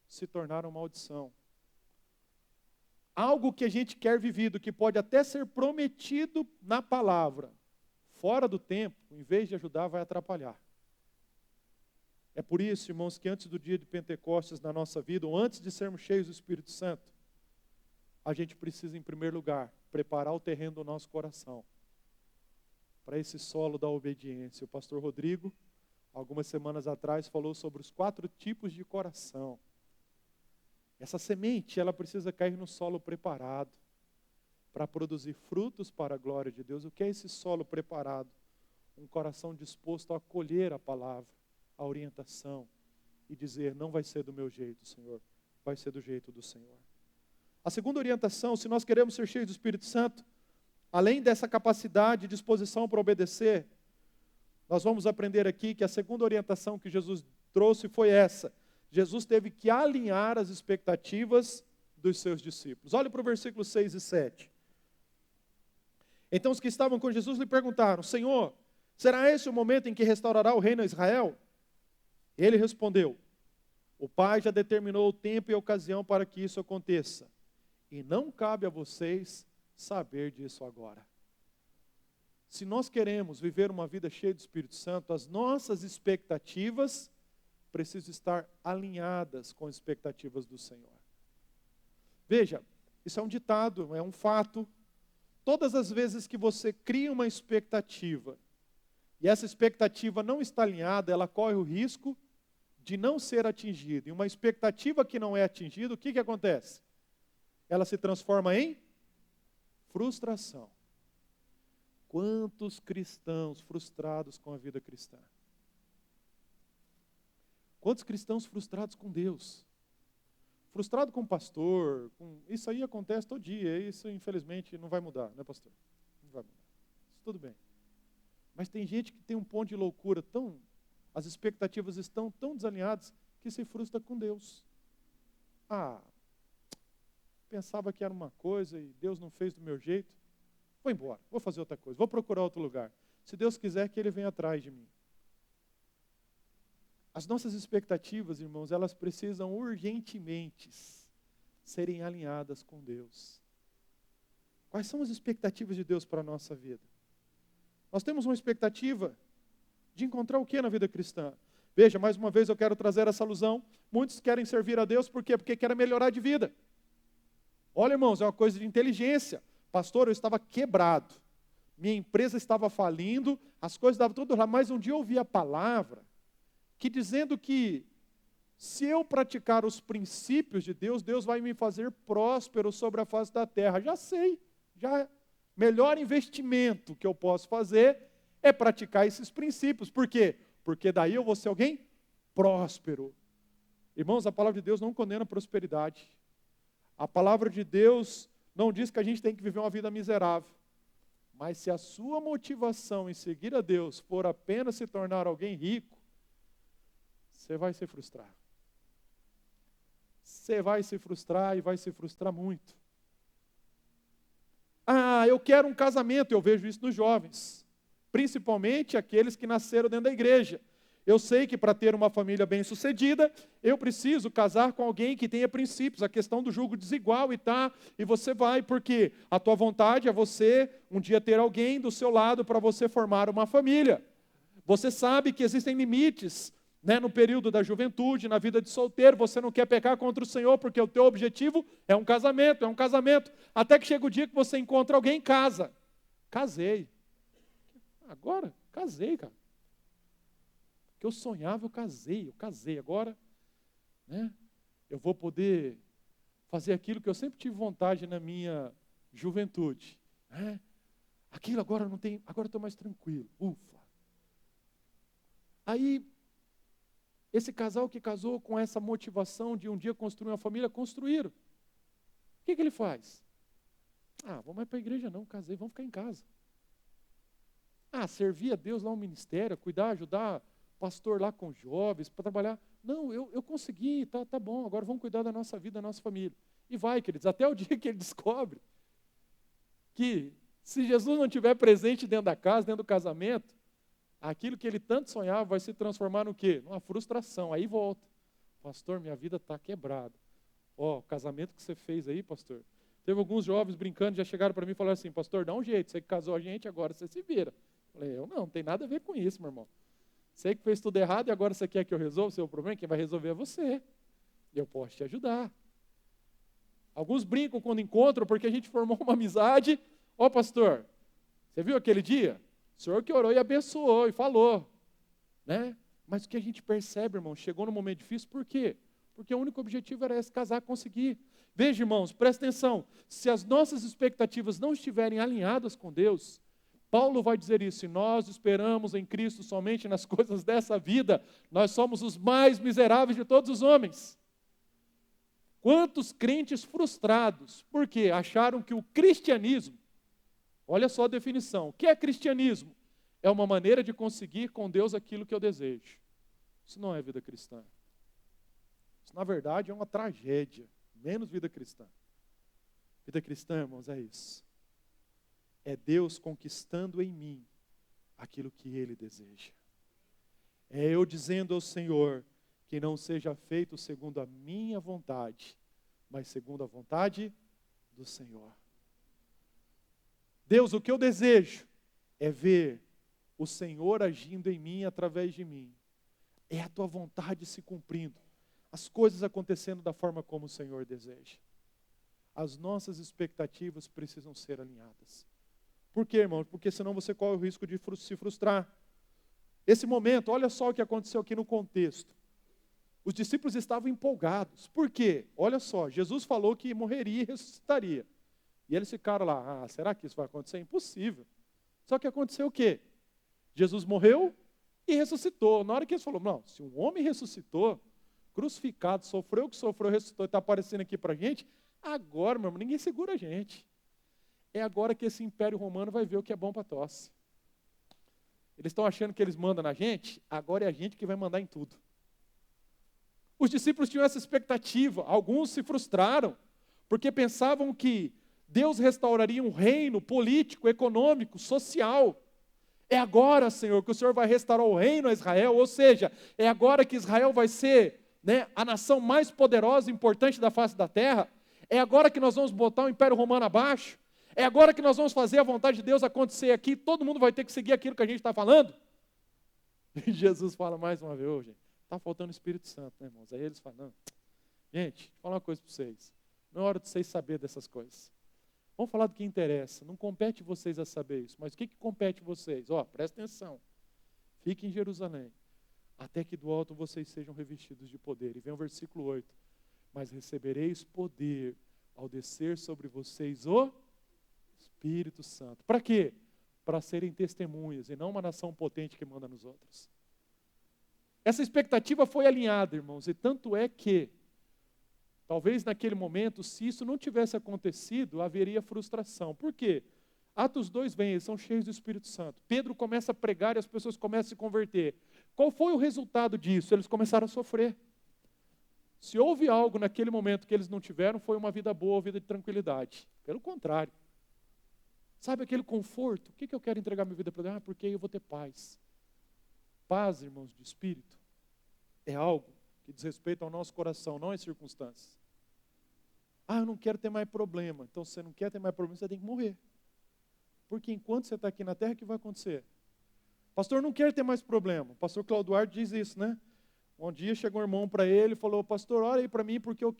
se tornaram maldição. Algo que a gente quer vivido, que pode até ser prometido na palavra, fora do tempo, em vez de ajudar, vai atrapalhar. É por isso, irmãos, que antes do dia de Pentecostes na nossa vida, ou antes de sermos cheios do Espírito Santo, a gente precisa, em primeiro lugar, preparar o terreno do nosso coração para esse solo da obediência. O pastor Rodrigo, algumas semanas atrás, falou sobre os 4 tipos de coração. Essa semente, ela precisa cair no solo preparado para produzir frutos para a glória de Deus. O que é esse solo preparado? Um coração disposto a acolher a palavra, a orientação e dizer, não vai ser do meu jeito, Senhor, vai ser do jeito do Senhor. A segunda orientação, se nós queremos ser cheios do Espírito Santo, além dessa capacidade e disposição para obedecer, nós vamos aprender aqui que a segunda orientação que Jesus trouxe foi essa, Jesus teve que alinhar as expectativas dos seus discípulos. Olha para o versículo 6 e 7. Então os que estavam com Jesus lhe perguntaram: Senhor, será esse o momento em que restaurará o reino a Israel? Ele respondeu: o Pai já determinou o tempo e a ocasião para que isso aconteça, e não cabe a vocês saber disso agora. Se nós queremos viver uma vida cheia do Espírito Santo, as nossas expectativas precisam estar alinhadas com as expectativas do Senhor. Veja, isso é um ditado, é um fato. Todas as vezes que você cria uma expectativa, e essa expectativa não está alinhada, ela corre o risco de não ser atingida. E uma expectativa que não é atingida, o que acontece? Ela se transforma em frustração. Quantos cristãos frustrados com a vida cristã? Quantos cristãos frustrados com Deus? Frustrado com o pastor, isso aí acontece todo dia, isso infelizmente não vai mudar, né, pastor? Não vai mudar. Isso tudo bem. Mas tem gente que tem um ponto de loucura as expectativas estão tão desalinhadas que se frustra com Deus. Pensava que era uma coisa e Deus não fez do meu jeito. Vou embora, vou fazer outra coisa, vou procurar outro lugar. Se Deus quiser que Ele venha atrás de mim. As nossas expectativas, irmãos, elas precisam urgentemente serem alinhadas com Deus. Quais são as expectativas de Deus para a nossa vida? Nós temos uma expectativa de encontrar o que na vida cristã? Veja, mais uma vez eu quero trazer essa alusão. Muitos querem servir a Deus, por quê? Porque querem melhorar de vida. Olha, irmãos, é uma coisa de inteligência. Pastor, eu estava quebrado. Minha empresa estava falindo, as coisas estavam tudo lá, mas um dia eu ouvi a palavra que dizendo que se eu praticar os princípios de Deus, Deus vai me fazer próspero sobre a face da terra. Já sei, melhor investimento que eu posso fazer é praticar esses princípios. Por quê? Porque daí eu vou ser alguém próspero. Irmãos, a palavra de Deus não condena a prosperidade. A palavra de Deus não diz que a gente tem que viver uma vida miserável. Mas se a sua motivação em seguir a Deus for apenas se tornar alguém rico, você vai se frustrar. Você vai se frustrar e vai se frustrar muito. Eu quero um casamento, eu vejo isso nos jovens. Principalmente aqueles que nasceram dentro da igreja. Eu sei que para ter uma família bem-sucedida, eu preciso casar com alguém que tenha princípios, a questão do julgo desigual e você vai, porque a tua vontade é você um dia ter alguém do seu lado para você formar uma família. Você sabe que existem limites, né, no período da juventude, na vida de solteiro, você não quer pecar contra o Senhor, porque o teu objetivo é um casamento, até que chega o dia que você encontra alguém em casa. Casei. Agora, casei, cara. Porque eu sonhava, eu casei. Agora, né, eu vou poder fazer aquilo que eu sempre tive vontade na minha juventude. Né? Aquilo agora não tem, agora estou mais tranquilo. Ufa. Aí, esse casal que casou com essa motivação de um dia construir uma família, construíram. O que ele faz? Vamos mais para a igreja não, casei, vamos ficar em casa. Servir a Deus lá no ministério, cuidar, ajudar pastor lá com jovens, para trabalhar. Não, eu consegui, tá bom, agora vamos cuidar da nossa vida, da nossa família. E vai, queridos, até o dia que ele descobre que se Jesus não estiver presente dentro da casa, dentro do casamento, aquilo que ele tanto sonhava vai se transformar no quê? Numa frustração. Aí volta. Pastor, minha vida está quebrada. O casamento que você fez aí, pastor. Teve alguns jovens brincando, já chegaram para mim e falaram assim: pastor, dá um jeito, você que casou a gente, agora você se vira. Falei, não tem nada a ver com isso, meu irmão. Você que fez tudo errado e agora você quer que eu resolva o seu problema? Quem vai resolver é você. Eu posso te ajudar. Alguns brincam quando encontram porque a gente formou uma amizade. Pastor, você viu aquele dia? O senhor que orou e abençoou e falou. Né? Mas o que a gente percebe, irmão, chegou num momento difícil, por quê? Porque o único objetivo era esse, casar, conseguir. Veja, irmãos, presta atenção. Se as nossas expectativas não estiverem alinhadas com Deus, Paulo vai dizer isso: se nós esperamos em Cristo somente nas coisas dessa vida, nós somos os mais miseráveis de todos os homens. Quantos crentes frustrados, porque acharam que o cristianismo, olha só a definição, o que é cristianismo? É uma maneira de conseguir com Deus aquilo que eu desejo. Isso não é vida cristã. Isso, na verdade, é uma tragédia. Menos vida cristã. Vida cristã, irmãos, é isso. É Deus conquistando em mim aquilo que Ele deseja. É eu dizendo ao Senhor que não seja feito segundo a minha vontade, mas segundo a vontade do Senhor. Deus, o que eu desejo é ver o Senhor agindo em mim, através de mim. É a tua vontade se cumprindo. As coisas acontecendo da forma como o Senhor deseja. As nossas expectativas precisam ser alinhadas. Por quê, irmão? Porque senão você corre o risco de se frustrar. Esse momento, olha só o que aconteceu aqui no contexto. Os discípulos estavam empolgados. Por quê? Olha só, Jesus falou que morreria e ressuscitaria. E eles ficaram lá, será que isso vai acontecer? Impossível. Só que aconteceu o quê? Jesus morreu e ressuscitou. Na hora que eles falaram, não, se um homem ressuscitou, crucificado, sofreu o que sofreu, ressuscitou e está aparecendo aqui para a gente, agora, meu irmão, ninguém segura a gente. É agora que esse império romano vai ver o que é bom para tosse. Eles estão achando que eles mandam na gente, agora é a gente que vai mandar em tudo. Os discípulos tinham essa expectativa, alguns se frustraram, porque pensavam que Deus restauraria um reino político, econômico, social. É agora, Senhor, que o Senhor vai restaurar o reino a Israel, ou seja, é agora que Israel vai ser, a nação mais poderosa e importante da face da terra. É agora que nós vamos botar o Império Romano abaixo. É agora que nós vamos fazer a vontade de Deus acontecer aqui. Todo mundo vai ter que seguir aquilo que a gente está falando. E Jesus fala mais uma vez, gente, está faltando o Espírito Santo, né, irmãos? Aí eles falam, não, gente, vou falar uma coisa para vocês. Não é hora de vocês saberem dessas coisas. Vamos falar do que interessa. Não compete vocês a saber isso. Mas o que compete vocês? Presta atenção. Fiquem em Jerusalém, até que do alto vocês sejam revestidos de poder. E vem o versículo 8. Mas recebereis poder ao descer sobre vocês o Espírito Santo. Para quê? Para serem testemunhas e não uma nação potente que manda nos outros. Essa expectativa foi alinhada, irmãos, e tanto é que, talvez naquele momento, se isso não tivesse acontecido, haveria frustração. Por quê? Atos 2 vem, eles são cheios do Espírito Santo. Pedro começa a pregar e as pessoas começam a se converter. Qual foi o resultado disso? Eles começaram a sofrer. Se houve algo naquele momento que eles não tiveram, foi uma vida boa, uma vida de tranquilidade. Pelo contrário. Sabe aquele conforto? O que eu quero entregar minha vida para Deus? Porque eu vou ter paz. Paz, irmãos, de espírito, é algo que diz respeito ao nosso coração, não às circunstâncias. Eu não quero ter mais problema. Então, se você não quer ter mais problema, você tem que morrer. Porque enquanto você está aqui na terra, o que vai acontecer? Pastor, não quero ter mais problema. O pastor Cláudio Duarte diz isso, né? Um dia chegou um irmão para ele e falou, pastor, ora aí para mim porque eu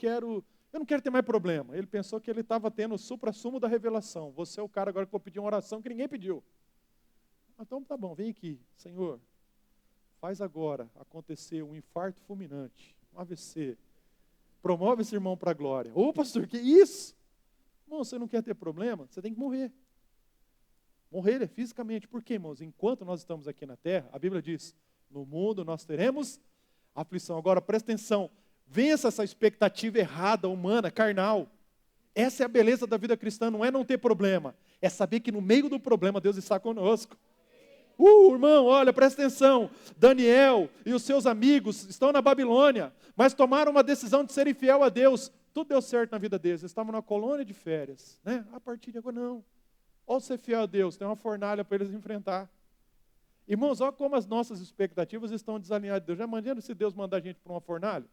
não quero ter mais problema. Ele pensou que ele estava tendo o supra-sumo da revelação. Você é o cara agora que eu vou pedir uma oração que ninguém pediu. Então tá bom, vem aqui, Senhor. Faz agora acontecer um infarto fulminante, um AVC. Promove esse irmão para a glória. Ô pastor, que isso? Irmão, você não quer ter problema? Você tem que morrer. Morrer fisicamente. Por quê, irmãos? Enquanto nós estamos aqui na terra, a Bíblia diz, no mundo nós teremos aflição. Agora, presta atenção. Vença essa expectativa errada, humana, carnal. Essa é a beleza da vida cristã, não é não ter problema. É saber que no meio do problema Deus está conosco. Irmão, olha, presta atenção. Daniel e os seus amigos estão na Babilônia, mas tomaram uma decisão de serem fiel a Deus. Tudo deu certo na vida deles. Eles estavam numa colônia de férias. A partir de agora, não. Olha ser fiel a Deus, tem uma fornalha para eles enfrentar. Irmãos, olha como as nossas expectativas estão desalinhadas de Deus. Já imagina se Deus mandar a gente para uma fornalha?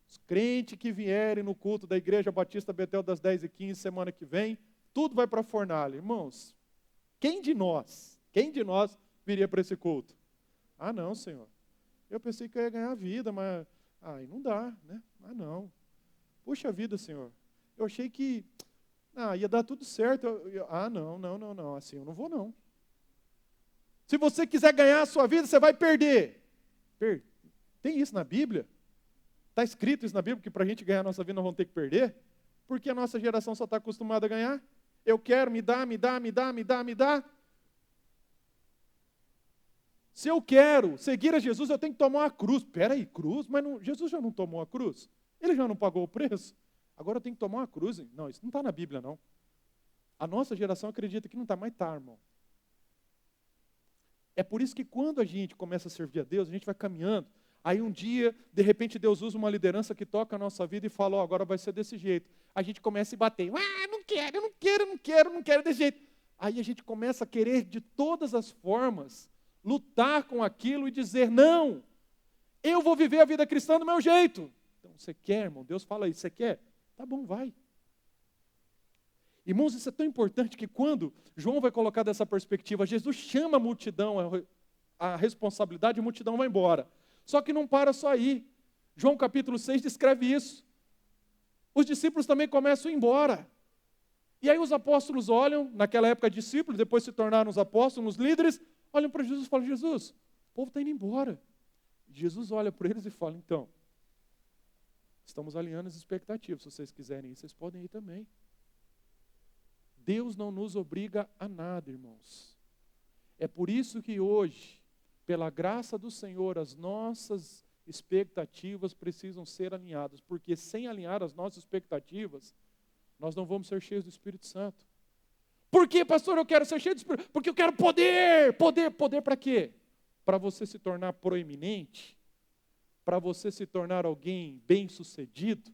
Os crentes que vierem no culto da Igreja Batista Betel das 10h15, semana que vem, tudo vai para a fornalha. Irmãos, quem de nós viria para esse culto? Não, Senhor. Eu pensei que eu ia ganhar a vida, mas aí não dá, né? Não. Puxa vida, Senhor. Eu achei que ia dar tudo certo. Não. Assim eu não vou, não. Se você quiser ganhar a sua vida, você vai perder. Tem isso na Bíblia? Está escrito isso na Bíblia, que para a gente ganhar a nossa vida nós vamos ter que perder? Porque a nossa geração só está acostumada a ganhar. Eu quero, me dá. Se eu quero seguir a Jesus, eu tenho que tomar uma cruz. Espera aí, cruz? Mas Jesus já não tomou a cruz? Ele já não pagou o preço? Agora eu tenho que tomar uma cruz? Não, isso não está na Bíblia, não. A nossa geração acredita que não está, mas está, irmão. É por isso que quando a gente começa a servir a Deus, a gente vai caminhando, Aí um dia, de repente, Deus usa uma liderança que toca a nossa vida e fala, agora vai ser desse jeito. A gente começa a bater, não quero, eu não quero, não quero, não quero desse jeito. Aí a gente começa a querer de todas as formas, lutar com aquilo e dizer, não, eu vou viver a vida cristã do meu jeito. Então, você quer, irmão? Deus fala isso, você quer? Tá bom, vai. Irmãos, isso é tão importante que quando João vai colocar dessa perspectiva, Jesus chama a multidão, a responsabilidade, a multidão vai embora. Só que não para só aí. João capítulo 6 descreve isso. Os discípulos também começam a ir embora. E aí os apóstolos olham, naquela época discípulos, depois se tornaram os apóstolos, os líderes, olham para Jesus e falam, Jesus, o povo está indo embora. E Jesus olha para eles e fala, então, estamos alinhando as expectativas, se vocês quiserem ir, vocês podem ir também. Deus não nos obriga a nada, irmãos. É por isso que hoje, pela graça do Senhor, as nossas expectativas precisam ser alinhadas, porque sem alinhar as nossas expectativas, nós não vamos ser cheios do Espírito Santo. Por que, pastor, eu quero ser cheio do Espírito? Porque eu quero poder. Poder para quê? Para você se tornar proeminente, para você se tornar alguém bem-sucedido,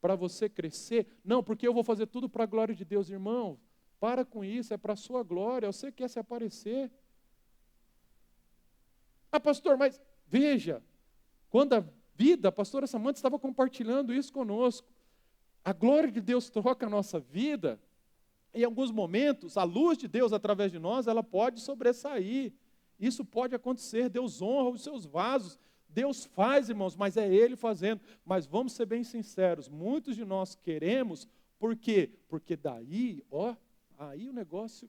para você crescer. Não, porque eu vou fazer tudo para a glória de Deus, irmão. Para com isso, é para a sua glória, você quer se aparecer. Ah, pastor, mas veja, quando a pastora Samanta estava compartilhando isso conosco, a glória de Deus toca a nossa vida, em alguns momentos, a luz de Deus através de nós, ela pode sobressair. Isso pode acontecer, Deus honra os seus vasos, Deus faz, irmãos, mas é Ele fazendo. Mas vamos ser bem sinceros, muitos de nós queremos, por quê? Porque daí, aí o negócio...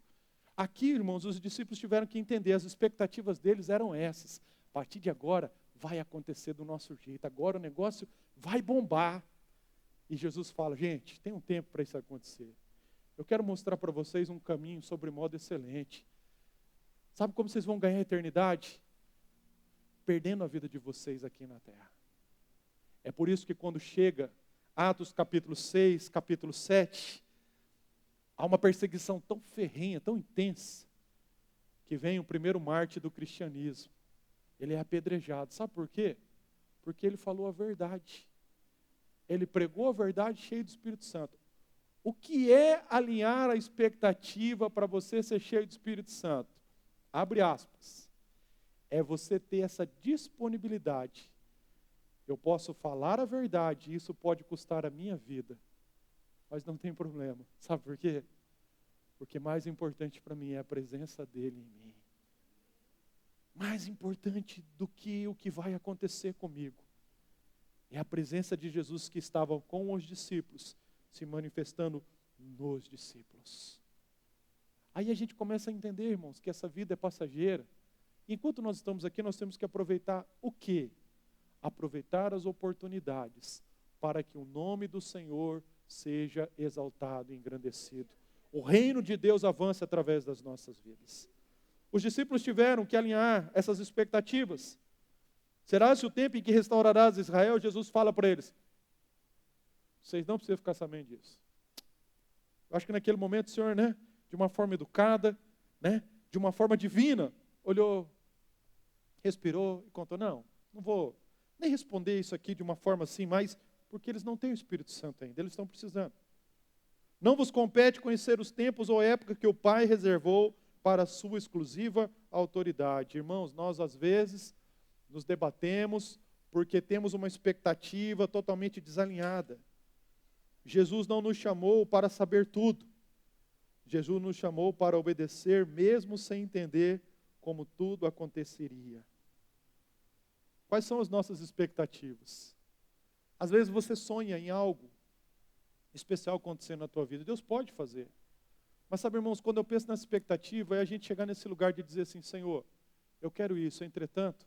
Aqui, irmãos, os discípulos tiveram que entender, as expectativas deles eram essas. A partir de agora, vai acontecer do nosso jeito, agora o negócio vai bombar. E Jesus fala, gente, tem um tempo para isso acontecer. Eu quero mostrar para vocês um caminho sobre modo excelente. Sabe como vocês vão ganhar a eternidade? Perdendo a vida de vocês aqui na terra. É por isso que quando chega Atos capítulo 6, capítulo 7, há uma perseguição tão ferrenha, tão intensa, que vem o primeiro mártir do cristianismo. Ele é apedrejado. Sabe por quê? Porque ele falou a verdade. Ele pregou a verdade cheio do Espírito Santo. O que é alinhar a expectativa para você ser cheio do Espírito Santo? Abre aspas. É você ter essa disponibilidade. Eu posso falar a verdade, isso pode custar a minha vida. Mas não tem problema. Sabe por quê? Porque mais importante para mim é a presença dele em mim. Mais importante do que o que vai acontecer comigo é a presença de Jesus que estava com os discípulos, se manifestando nos discípulos. Aí a gente começa a entender, irmãos, que essa vida é passageira. Enquanto nós estamos aqui, nós temos que aproveitar o quê? Aproveitar as oportunidades para que o nome do Senhor seja exaltado e engrandecido. O reino de Deus avança através das nossas vidas. Os discípulos tiveram que alinhar essas expectativas. Será-se o tempo em que restaurarás Israel? Jesus fala para eles, vocês não precisam ficar sabendo disso. Eu acho que naquele momento o Senhor, de uma forma educada, de uma forma divina, olhou, respirou e contou, não vou nem responder isso aqui de uma forma assim, mas porque eles não têm o Espírito Santo ainda, eles estão precisando. Não vos compete conhecer os tempos ou época que o Pai reservou para a sua exclusiva autoridade. Irmãos, nós às vezes nos debatemos porque temos uma expectativa totalmente desalinhada. Jesus não nos chamou para saber tudo. Jesus nos chamou para obedecer mesmo sem entender como tudo aconteceria. Quais são as nossas expectativas? Às vezes você sonha em algo especial acontecendo na tua vida. Deus pode fazer. Mas sabe, irmãos, quando eu penso nessa expectativa, é a gente chegar nesse lugar de dizer assim, Senhor, eu quero isso. Entretanto,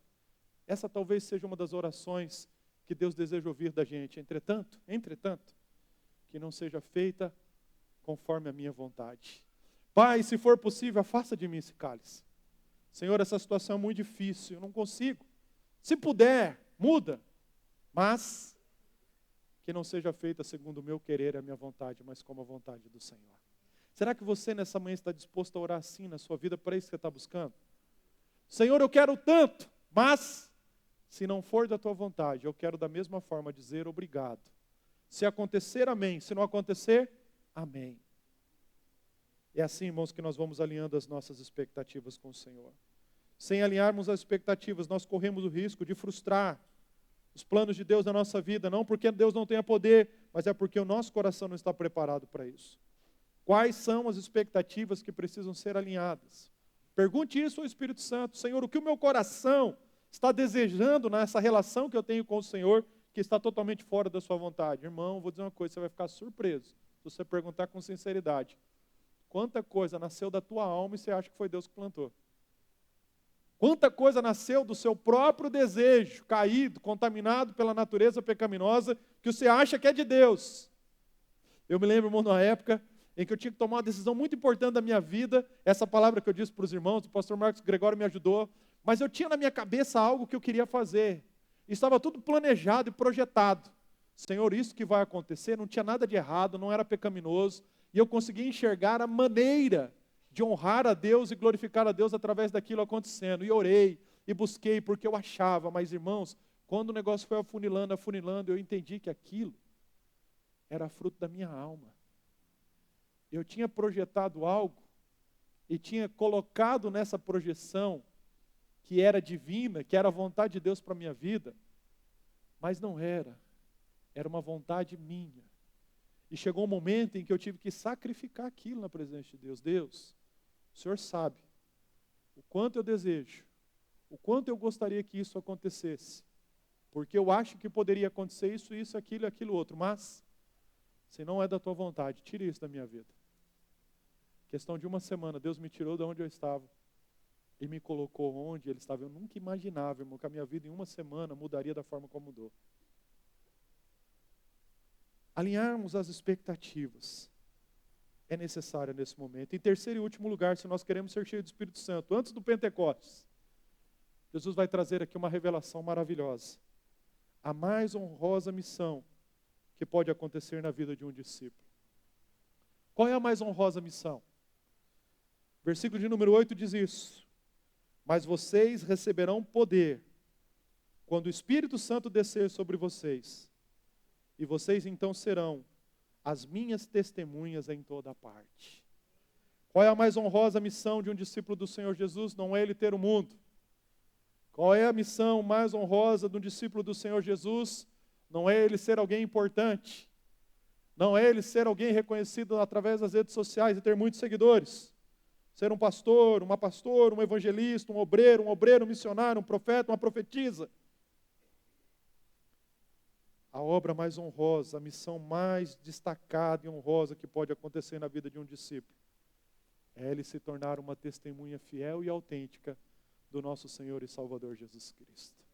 essa talvez seja uma das orações que Deus deseja ouvir da gente. Entretanto, que não seja feita conforme a minha vontade. Pai, se for possível, afasta de mim esse cálice. Senhor, essa situação é muito difícil, eu não consigo. Se puder, muda. Mas que não seja feita segundo o meu querer e a minha vontade, mas como a vontade do Senhor. Será que você nessa manhã está disposto a orar assim na sua vida, para isso que você está buscando? Senhor, eu quero tanto, mas Se não for da tua vontade, eu quero da mesma forma dizer obrigado. Se acontecer, amém. Se não acontecer, amém. É assim, irmãos, que nós vamos alinhando as nossas expectativas com o Senhor. Sem alinharmos as expectativas, nós corremos o risco de frustrar os planos de Deus na nossa vida, não porque Deus não tenha poder, mas é porque o nosso coração não está preparado para isso. Quais são as expectativas que precisam ser alinhadas? Pergunte isso ao Espírito Santo. Senhor, o que o meu coração está desejando nessa relação que eu tenho com o Senhor, que está totalmente fora da sua vontade? Irmão, vou dizer uma coisa, você vai ficar surpreso se você perguntar com sinceridade. Quanta coisa nasceu da tua alma e você acha que foi Deus que plantou? Quanta coisa nasceu do seu próprio desejo, caído, contaminado pela natureza pecaminosa, que você acha que é de Deus? Eu me lembro, irmão, numa época em que eu tinha que tomar uma decisão muito importante da minha vida, essa palavra que eu disse para os irmãos, o pastor Marcos Gregório me ajudou, mas eu tinha na minha cabeça algo que eu queria fazer. Estava tudo planejado e projetado. Senhor, isso que vai acontecer, não tinha nada de errado, não era pecaminoso, e eu consegui enxergar a maneira de honrar a Deus e glorificar a Deus através daquilo acontecendo. E orei, e busquei, porque eu achava, mas irmãos, quando o negócio foi afunilando, eu entendi que aquilo era fruto da minha alma. Eu tinha projetado algo, e tinha colocado nessa projeção, que era divina, que era a vontade de Deus para a minha vida, mas não era. Era uma vontade minha. E chegou um momento em que eu tive que sacrificar aquilo na presença de Deus. Deus, o Senhor sabe o quanto eu desejo, o quanto eu gostaria que isso acontecesse, porque eu acho que poderia acontecer isso, aquilo e aquilo outro, mas, se não é da tua vontade, tire isso da minha vida. Questão de uma semana, Deus me tirou de onde eu estava e me colocou onde Ele estava. Eu nunca imaginava, irmão, que a minha vida em uma semana mudaria da forma como mudou. Alinharmos as expectativas é necessário nesse momento. Em terceiro e último lugar, se nós queremos ser cheios do Espírito Santo, antes do Pentecostes, Jesus vai trazer aqui uma revelação maravilhosa. A mais honrosa missão que pode acontecer na vida de um discípulo. Qual é a mais honrosa missão? Versículo de número 8 diz isso. Mas vocês receberão poder quando o Espírito Santo descer sobre vocês. E vocês então serão as minhas testemunhas em toda parte. Qual é a mais honrosa missão de um discípulo do Senhor Jesus? Não é ele ter o mundo. Qual é a missão mais honrosa de um discípulo do Senhor Jesus? Não é ele ser alguém importante. Não é ele ser alguém reconhecido através das redes sociais e ter muitos seguidores. Ser um pastor, uma pastora, um evangelista, um obreiro, um missionário, um profeta, uma profetisa. A obra mais honrosa, a missão mais destacada e honrosa que pode acontecer na vida de um discípulo é ele se tornar uma testemunha fiel e autêntica do nosso Senhor e Salvador Jesus Cristo.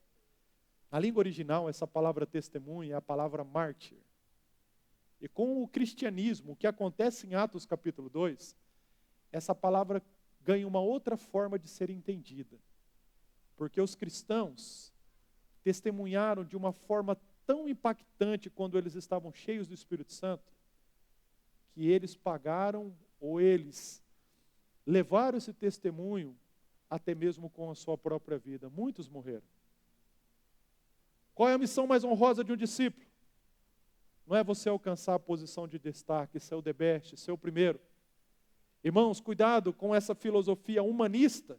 Na língua original, essa palavra testemunha é a palavra mártir. E com o cristianismo, o que acontece em Atos capítulo 2, essa palavra ganha uma outra forma de ser entendida. Porque os cristãos testemunharam de uma forma tão impactante quando eles estavam cheios do Espírito Santo, que eles pagaram ou eles levaram esse testemunho até mesmo com a sua própria vida. Muitos morreram. Qual é a missão mais honrosa de um discípulo? Não é você alcançar a posição de destaque, ser o the best, ser o primeiro. Irmãos, cuidado com essa filosofia humanista,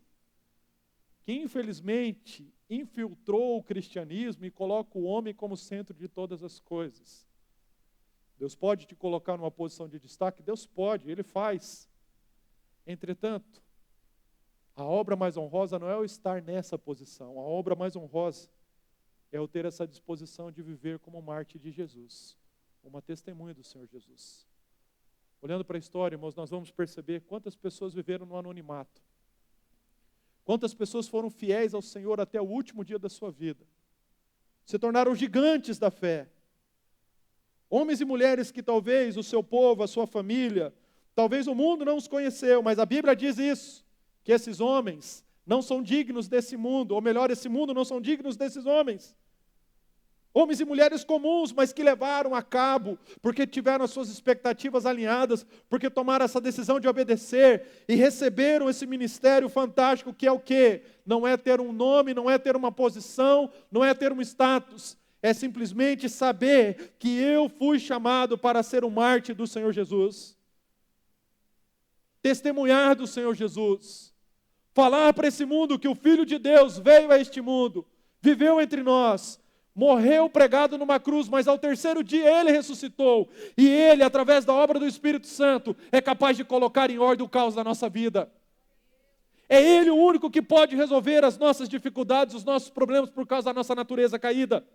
que infelizmente infiltrou o cristianismo e coloca o homem como centro de todas as coisas. Deus pode te colocar numa posição de destaque? Deus pode, Ele faz. Entretanto, a obra mais honrosa não é eu estar nessa posição. A obra mais honrosa é eu ter essa disposição de viver como mártir de Jesus, uma testemunha do Senhor Jesus. Olhando para a história, irmãos, nós vamos perceber quantas pessoas viveram no anonimato. Quantas pessoas foram fiéis ao Senhor até o último dia da sua vida. Se tornaram gigantes da fé. Homens e mulheres que talvez o seu povo, a sua família, talvez o mundo não os conheceu, mas a Bíblia diz isso, que esses homens não são dignos desse mundo, ou melhor, esse mundo não são dignos desses homens. Homens e mulheres comuns, mas que levaram a cabo, porque tiveram as suas expectativas alinhadas, porque tomaram essa decisão de obedecer e receberam esse ministério fantástico que é o quê? Não é ter um nome, não é ter uma posição, não é ter um status, é simplesmente saber que eu fui chamado para ser um mártir do Senhor Jesus. Testemunhar do Senhor Jesus. Falar para esse mundo que o Filho de Deus veio a este mundo, viveu entre nós, morreu pregado numa cruz, mas ao terceiro dia Ele ressuscitou. E Ele, através da obra do Espírito Santo, é capaz de colocar em ordem o caos da nossa vida. É Ele o único que pode resolver as nossas dificuldades, os nossos problemas por causa da nossa natureza caída.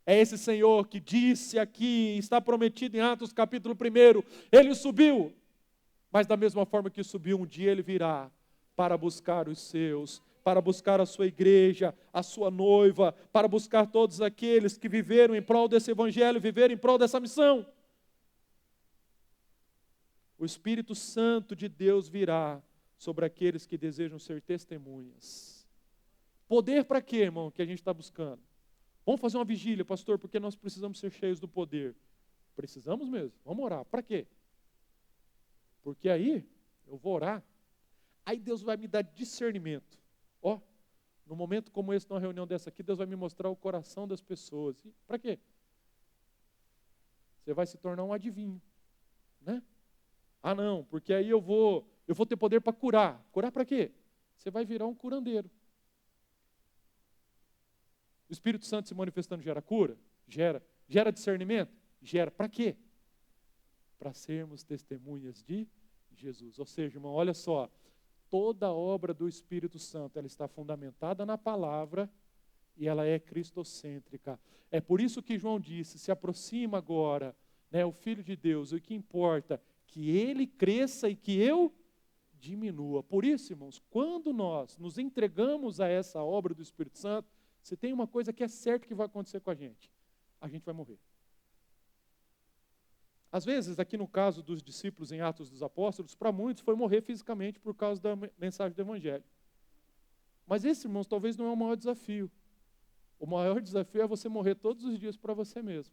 É esse Senhor que disse aqui, está prometido em Atos capítulo 1, Ele subiu, mas da mesma forma que subiu, um dia Ele virá para buscar os seus, para buscar a sua igreja, a sua noiva, para buscar todos aqueles que viveram em prol desse evangelho, viveram em prol dessa missão. O Espírito Santo de Deus virá sobre aqueles que desejam ser testemunhas. Poder para quê, irmão, que a gente está buscando? Vamos fazer uma vigília, pastor, porque nós precisamos ser cheios do poder. Precisamos mesmo, vamos orar. Para quê? Porque aí, eu vou orar, aí Deus vai me dar discernimento. Ó, num momento como esse, numa reunião dessa aqui, Deus vai me mostrar o coração das pessoas. Para quê? Você vai se tornar um adivinho, né? Ah, não, porque aí eu vou ter poder para curar. Curar para quê? Você vai virar um curandeiro. O Espírito Santo se manifestando gera cura? Gera. Gera discernimento? Gera. Para quê? Para sermos testemunhas de Jesus. Ou seja, irmão, olha só. Toda a obra do Espírito Santo, ela está fundamentada na palavra e ela é cristocêntrica. É por isso que João disse, se aproxima agora, né, o Filho de Deus, o que importa, que ele cresça e que eu diminua. Por isso, irmãos, quando nós nos entregamos a essa obra do Espírito Santo, se tem uma coisa que é certa que vai acontecer com a gente vai morrer. Às vezes, aqui no caso dos discípulos em Atos dos Apóstolos, para muitos foi morrer fisicamente por causa da mensagem do Evangelho. Mas esse, irmãos, talvez não é o maior desafio. O maior desafio é você morrer todos os dias para você mesmo,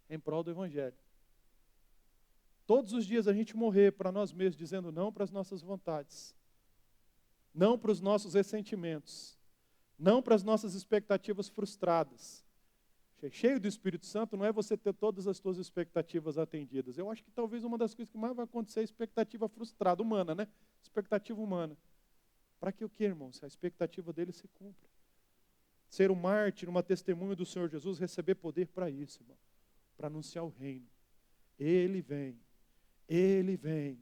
em prol do Evangelho. Todos os dias a gente morrer para nós mesmos, dizendo não para as nossas vontades, não para os nossos ressentimentos, não para as nossas expectativas frustradas. Cheio do Espírito Santo não é você ter todas as suas expectativas atendidas. Eu acho que talvez uma das coisas que mais vai acontecer é a expectativa frustrada, humana, né? Expectativa humana. Para que o quê, irmão? Se a expectativa dele se cumpra. Ser um mártir, uma testemunha do Senhor Jesus, receber poder para isso, irmão. Para anunciar o reino. Ele vem, Ele vem,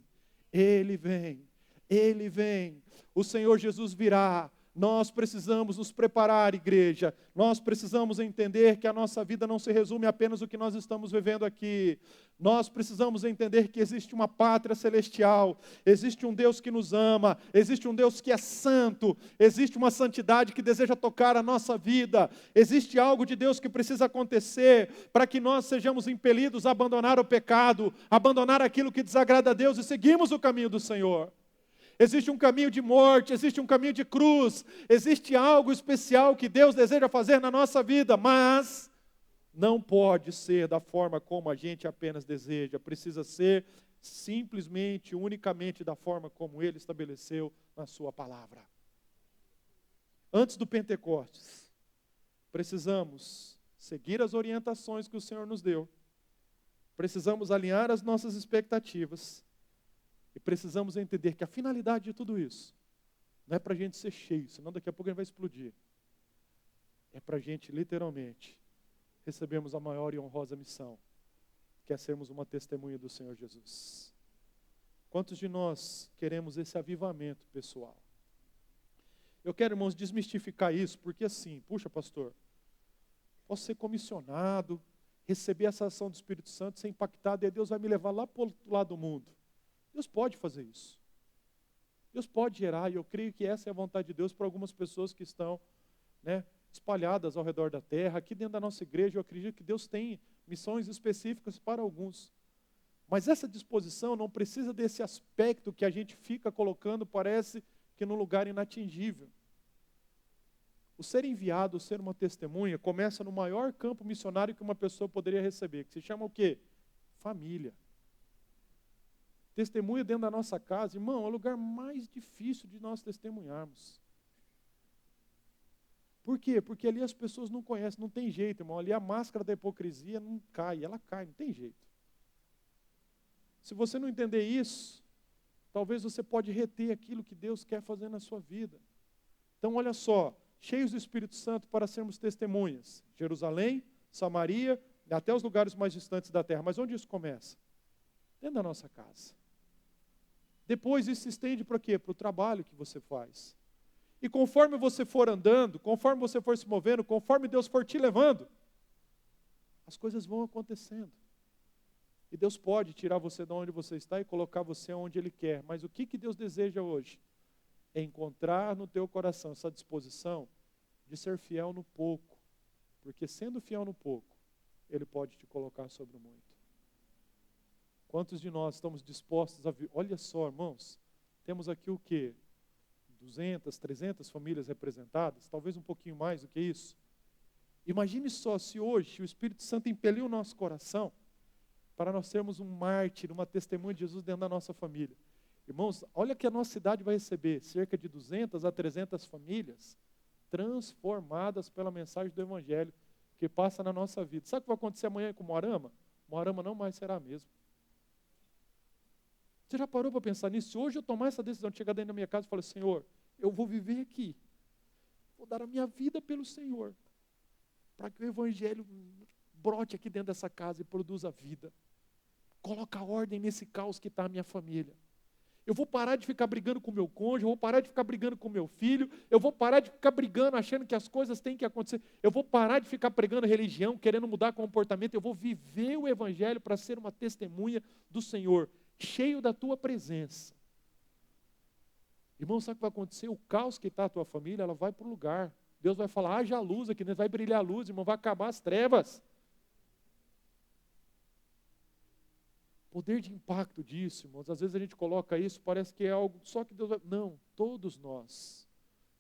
Ele vem, Ele vem. O Senhor Jesus virá. Nós precisamos nos preparar, igreja. Nós precisamos entender que a nossa vida não se resume apenas ao que nós estamos vivendo aqui. Nós precisamos entender que existe uma pátria celestial, existe um Deus que nos ama, existe um Deus que é santo, existe uma santidade que deseja tocar a nossa vida, existe algo de Deus que precisa acontecer para que nós sejamos impelidos a abandonar o pecado, abandonar aquilo que desagrada a Deus e seguimos o caminho do Senhor. Existe um caminho de morte, existe um caminho de cruz, existe algo especial que Deus deseja fazer na nossa vida, mas não pode ser da forma como a gente apenas deseja, precisa ser simplesmente, unicamente da forma como Ele estabeleceu na sua palavra. Antes do Pentecostes, precisamos seguir as orientações que o Senhor nos deu, precisamos alinhar as nossas expectativas, e precisamos entender que a finalidade de tudo isso não é para a gente ser cheio, senão daqui a pouco a gente vai explodir. É para a gente, literalmente, recebermos a maior e honrosa missão, que é sermos uma testemunha do Senhor Jesus. Quantos de nós queremos esse avivamento pessoal? Eu quero, irmãos, desmistificar isso, porque assim, puxa, pastor, posso ser comissionado, receber essa ação do Espírito Santo, ser impactado, e aí Deus vai me levar lá para o outro lado do mundo. Deus pode fazer isso. Deus pode gerar, e eu creio que essa é a vontade de Deus para algumas pessoas que estão, né, espalhadas ao redor da terra. Aqui dentro da nossa igreja, eu acredito que Deus tem missões específicas para alguns. Mas essa disposição não precisa desse aspecto que a gente fica colocando, parece que num lugar inatingível. O ser enviado, o ser uma testemunha, começa no maior campo missionário que uma pessoa poderia receber, que se chama o quê? Família. Testemunha dentro da nossa casa, irmão, é o lugar mais difícil de nós testemunharmos. Por quê? Porque ali as pessoas não conhecem, não tem jeito, irmão. Ali a máscara da hipocrisia não cai, ela cai, não tem jeito. Se você não entender isso, talvez você pode reter aquilo que Deus quer fazer na sua vida. Então, olha só, cheios do Espírito Santo para sermos testemunhas. Jerusalém, Samaria, até os lugares mais distantes da terra. Mas onde isso começa? Dentro da nossa casa. Depois isso se estende para quê? Para o trabalho que você faz. E conforme você for andando, conforme você for se movendo, conforme Deus for te levando, as coisas vão acontecendo. E Deus pode tirar você de onde você está e colocar você onde Ele quer. Mas o que Deus deseja hoje? É encontrar no teu coração essa disposição de ser fiel no pouco. Porque sendo fiel no pouco, Ele pode te colocar sobre o muito. Quantos de nós estamos dispostos a... Olha só, irmãos, temos aqui o quê? 200, 300 famílias representadas, talvez um pouquinho mais do que isso. Imagine só se hoje o Espírito Santo impeliu o nosso coração para nós sermos um mártir, uma testemunha de Jesus dentro da nossa família. Irmãos, olha que a nossa cidade vai receber cerca de 200 a 300 famílias transformadas pela mensagem do Evangelho que passa na nossa vida. Sabe o que vai acontecer amanhã com Moarama? Moarama não mais será a mesma. Você já parou para pensar nisso? Se hoje eu tomar essa decisão de chegar dentro da minha casa e falar, Senhor, eu vou viver aqui, vou dar a minha vida pelo Senhor, para que o Evangelho brote aqui dentro dessa casa e produza vida. Coloca ordem nesse caos que está a minha família. Eu vou parar de ficar brigando com o meu cônjuge, eu vou parar de ficar brigando com o meu filho, eu vou parar de ficar brigando achando que as coisas têm que acontecer, eu vou parar de ficar pregando religião, querendo mudar comportamento, eu vou viver o Evangelho para ser uma testemunha do Senhor, cheio da tua presença. Irmão, sabe o que vai acontecer? O caos que está a tua família, ela vai para o lugar. Deus vai falar, haja luz aqui, vai brilhar a luz, irmão, vai acabar as trevas. Poder de impacto disso, irmãos, às vezes a gente coloca isso, parece que é algo só que Deus vai... Não, todos nós,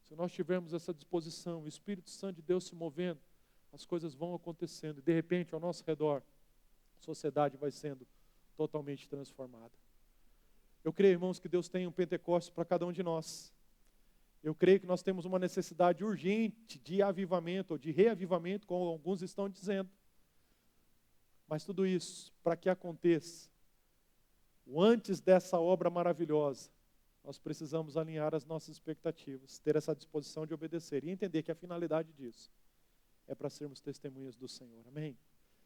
se nós tivermos essa disposição, o Espírito Santo de Deus se movendo, as coisas vão acontecendo, e de repente, ao nosso redor, a sociedade vai sendo totalmente transformada. Eu creio, irmãos, que Deus tem um Pentecostes para cada um de nós. Eu creio que nós temos uma necessidade urgente de avivamento, ou de reavivamento, como alguns estão dizendo. Mas tudo isso, para que aconteça, o antes dessa obra maravilhosa, nós precisamos alinhar as nossas expectativas, ter essa disposição de obedecer e entender que a finalidade disso é para sermos testemunhas do Senhor. Amém?